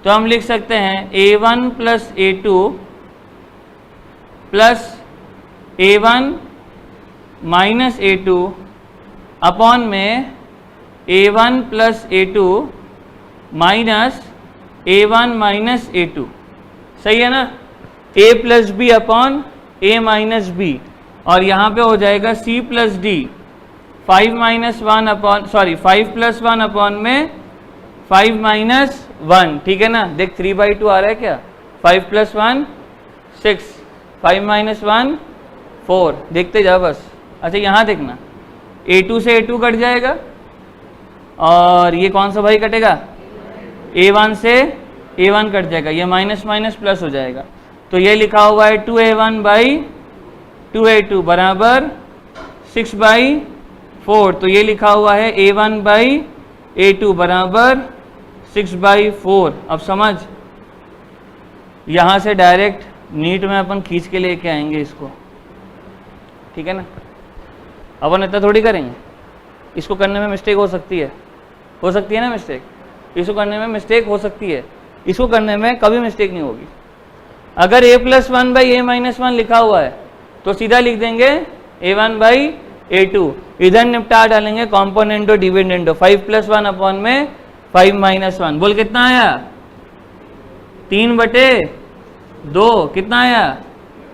तो हम लिख सकते हैं a1 plus a2 plus a1 minus a2 upon में a1 plus a2 minus a1 minus a2, सही है ना। a plus b upon a minus b, और यहाँ पे हो जाएगा c plus d 5 plus 1 upon में 5 माइनस 1, ठीक है ना। देख 3/2 आ रहा है क्या, 5 प्लस 1 6, 5 माइनस 1 4, देखते जा बस। अच्छा यहाँ देखना, a2 से a2 कट जाएगा, और ये कौन सा भाई कटेगा, a1 से a1 कट जाएगा, ये माइनस माइनस प्लस हो जाएगा। तो ये लिखा हुआ है 2a1 बाई 2a2 बराबर 6/4, तो ये लिखा हुआ है a1 बाई a2 बराबर 6/4। अब समझ, यहाँ से डायरेक्ट नीट में अपन खींच के लेके आएंगे इसको, ठीक है ना। अपन इतना थोड़ी करेंगे, इसको करने में मिस्टेक हो सकती है ना मिस्टेक, इसको करने में मिस्टेक हो सकती है, इसको करने में कभी मिस्टेक नहीं होगी। अगर a plus 1 by a minus 1 लिखा हुआ है तो सीधा लिख देंगे a1 बाई a2, इधर निपटा डालेंगे कॉम्पोनेंटो डिविडेंडो, 5 प्लस 1 अपॉन में 5 माइनस 1, बोल कितना आया 3/2, कितना आया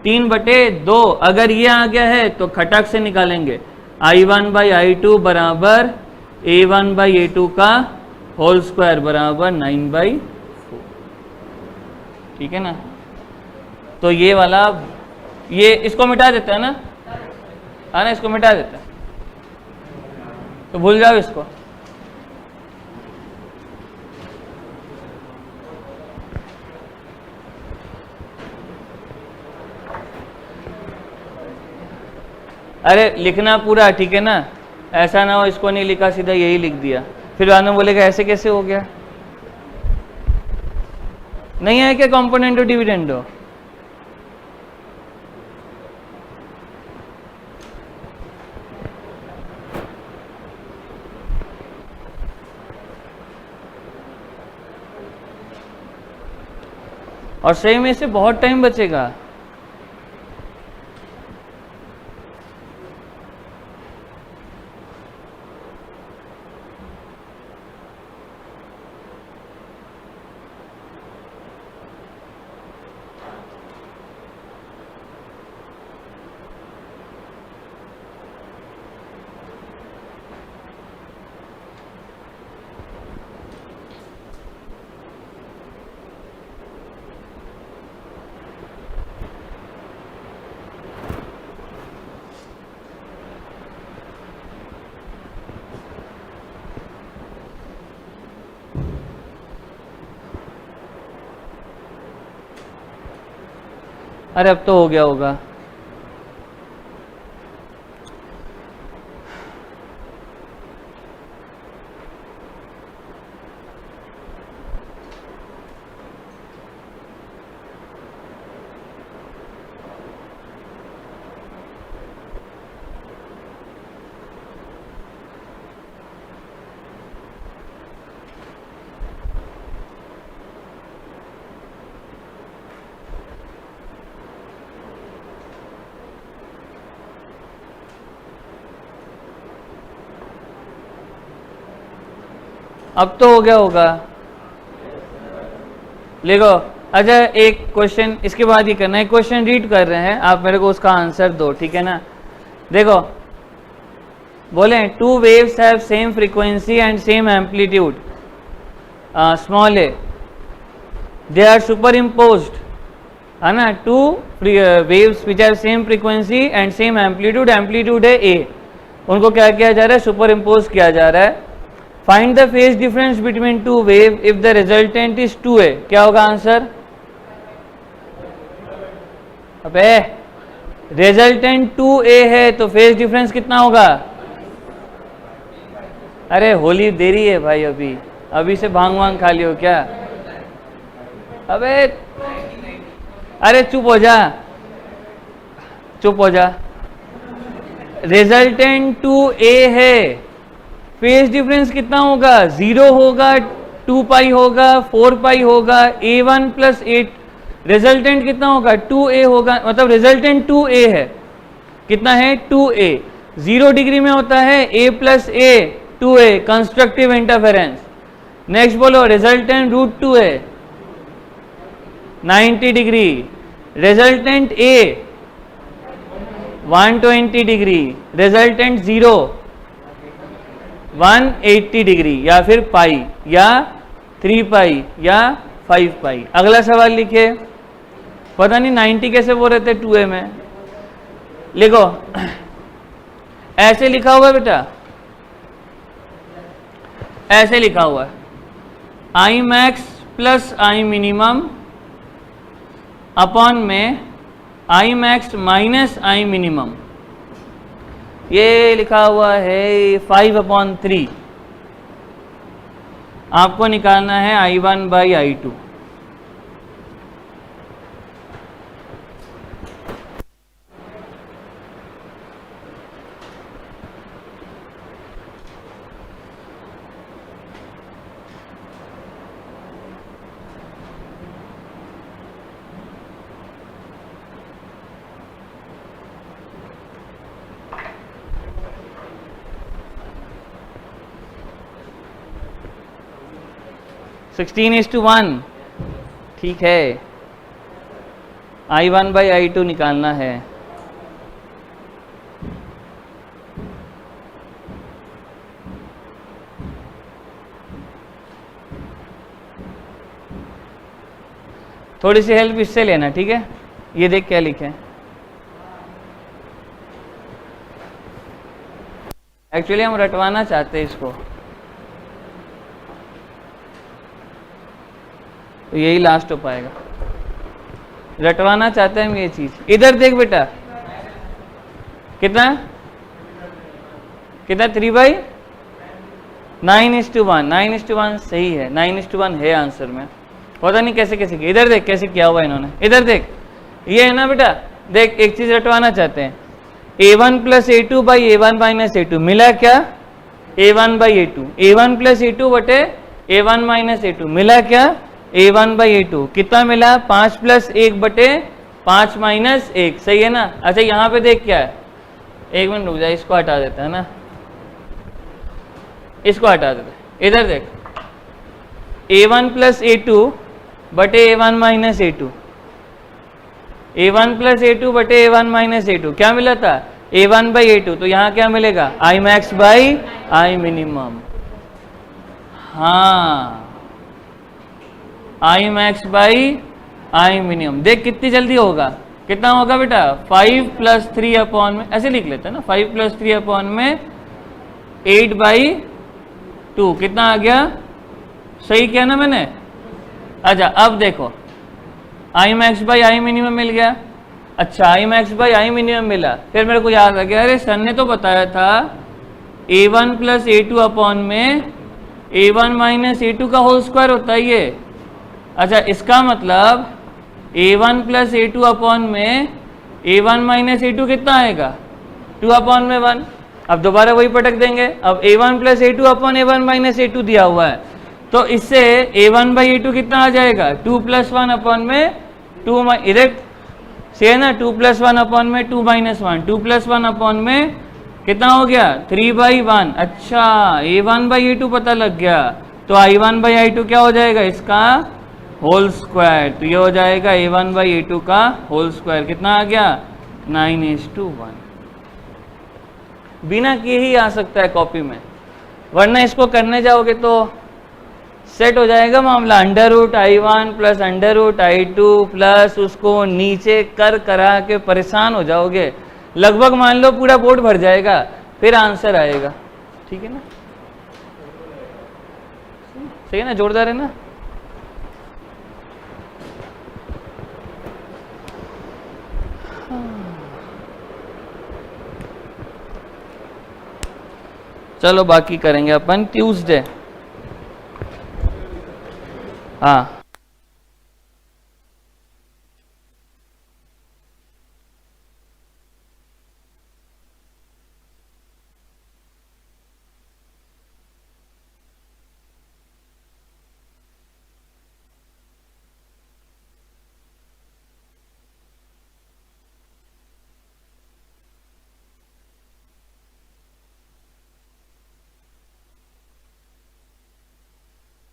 3/2। अगर ये आ गया है तो खटक से निकालेंगे I1 बाई I2 बराबर a1 बाई a2 का होल स्क्वायर बराबर 9/4, ठीक है ना। तो ये वाला, ये इसको मिटा देता है ना, है ना, इसको मिटा देता है, तो भूल जाओ इसको। अरे लिखना पूरा, ठीक है ना, ऐसा ना हो इसको नहीं लिखा सीधा यही लिख दिया, फिर बाद में बोलेगा ऐसे कैसे हो गया। नहीं है क्या कॉम्पोनेंटो डिविडेंडो? और सही में से बहुत टाइम बचेगा। अरे अब तो हो गया होगा। अब तो हो गया होगा, लिखो। अच्छा एक क्वेश्चन इसके बाद ही करना है, क्वेश्चन रीड कर रहे हैं आप, मेरे को उसका आंसर दो, ठीक है ना। देखो बोले two waves have same frequency and same amplitude, small a, they are superimposed, है ना। Two waves which have same frequency and same amplitude, amplitude है ए, उनको क्या किया जा रहा है, सुपर इम्पोज किया जा रहा है। Find the phase difference between two wave if the resultant is 2a, क्या होगा आंसर? अबे रिजल्टेंट 2a है तो फेज डिफरेंस कितना होगा? अरे होली देरी है भाई, अभी से भांग वांग खा लियो क्या? अबे अरे चुप हो जा, चुप हो जा। रिजल्टेंट 2a है, फेज डिफरेंस कितना होगा? 0 होगा, 2 पाई होगा, 4 पाई होगा, a1 प्लस a, रिजल्टेंट कितना होगा? 2a होगा, मतलब रिजल्टेंट 2a है, कितना है? 2a। 0 डिग्री में होता है a plus a 2a, constructive interference. Next बोलो resultant √2a 90 degree, resultant a 120 degree, resultant 0 180 degree, या फिर पाई, या 3 पाई, या 5 पाई। अगला सवाल लिखिए। पता नहीं 90 कैसे बोल रहे थे 2a में, लिखो। ऐसे लिखा हुआ है बेटा, ऐसे लिखा हुआ है, I max plus I minimum upon में I max minus I minimum, ये लिखा हुआ है 5/3। आपको निकालना है I1 बाई I2। सिक्सटीन 16:1, ठीक है। I1 बाई I2 निकालना है। थोड़ी सी हेल्प इससे लेना, ठीक है। ये देख क्या लिखे, एक्चुअली हम रटवाना चाहते हैं इसको, तो यही लास्ट हो पाएगा। रटवाना चाहते हैं हम ये चीज। इधर देख बेटा, कितना कितना 3/9:1, 9:1 सही है, 9:1 है आंसर में। पता नहीं कैसे कैसे किया, इधर देख कैसे किया हुआ इन्होंने, इधर देख, ये है ना बेटा। देख एक चीज रटवाना चाहते हैं, a1 plus a2 by a1 minus a2 मिला क्या? a1 by a2, a1 plus a2 बटे a1 माइनस a2 मिला क्या? a1 by a2। कितना मिला? 5 प्लस 1 बटे 5 माइनस 1, सही है ना। अच्छा यहाँ पे देख क्या है, एक मिनट रुक जाए, इसको हटा देता है ना, इसको हटा देते। इधर देख, a1 प्लस a2 बटे a1 minus a2, a1 plus a2 बटे a1 माइनस a2, क्या मिला था? a1 by a2। तो यहाँ क्या मिलेगा? I max by I minimum. हाँ, I max by I minimum. देख कितनी जल्दी होगा, कितना होगा बेटा? 5 प्लस 3 अपॉन में, ऐसे लिख लेते हैं ना, 5 प्लस 3 अपॉन में 8/2, कितना आ गया? सही किया ना मैंने? अच्छा अब देखो, I max by I minimum मिल गया, अच्छा I max by I minimum मिला, फिर मेरे को याद आ गया, अरे सर ने तो बताया था a1 प्लस a2 अपॉन में a1 माइनस a2 का होल स्क्वायर होता है ये। अच्छा इसका मतलब a1 प्लस a2 अपॉन में a1 माइनस a2 कितना आएगा, 2 अपॉन में 1। अब दोबारा वही पटक देंगे, अब a1 plus a2 upon a1 minus a2 दिया हुआ है, तो इससे a1 बाई a2 कितना आ जाएगा, 2 प्लस 1 अपॉन में 2 इधर से है ना, 2 प्लस 1 अपॉन में 2 माइनस 1, 2 प्लस 1 अपॉन में कितना हो गया 3 बाई 1। अच्छा a1 बाई a2 पता लग गया, तो i1 बाई i2 क्या हो जाएगा, इसका होल स्क्वायर। तो ये हो जाएगा a1 बाई a2 का होल स्क्वायर, कितना आ गया 9:1। बिना किए ही आ सकता है कॉपी में, वरना इसको करने जाओगे तो सेट हो जाएगा मामला, under root i1 plus under root i2 plus उसको नीचे कर करा के परेशान हो जाओगे, लगभग मान लो पूरा बोर्ड भर जाएगा, फिर आंसर आएगा। ठीक है ना, सही है ना, जोरदार है ना। चलो बाकी करेंगे अपन ट्यूसडे। हाँ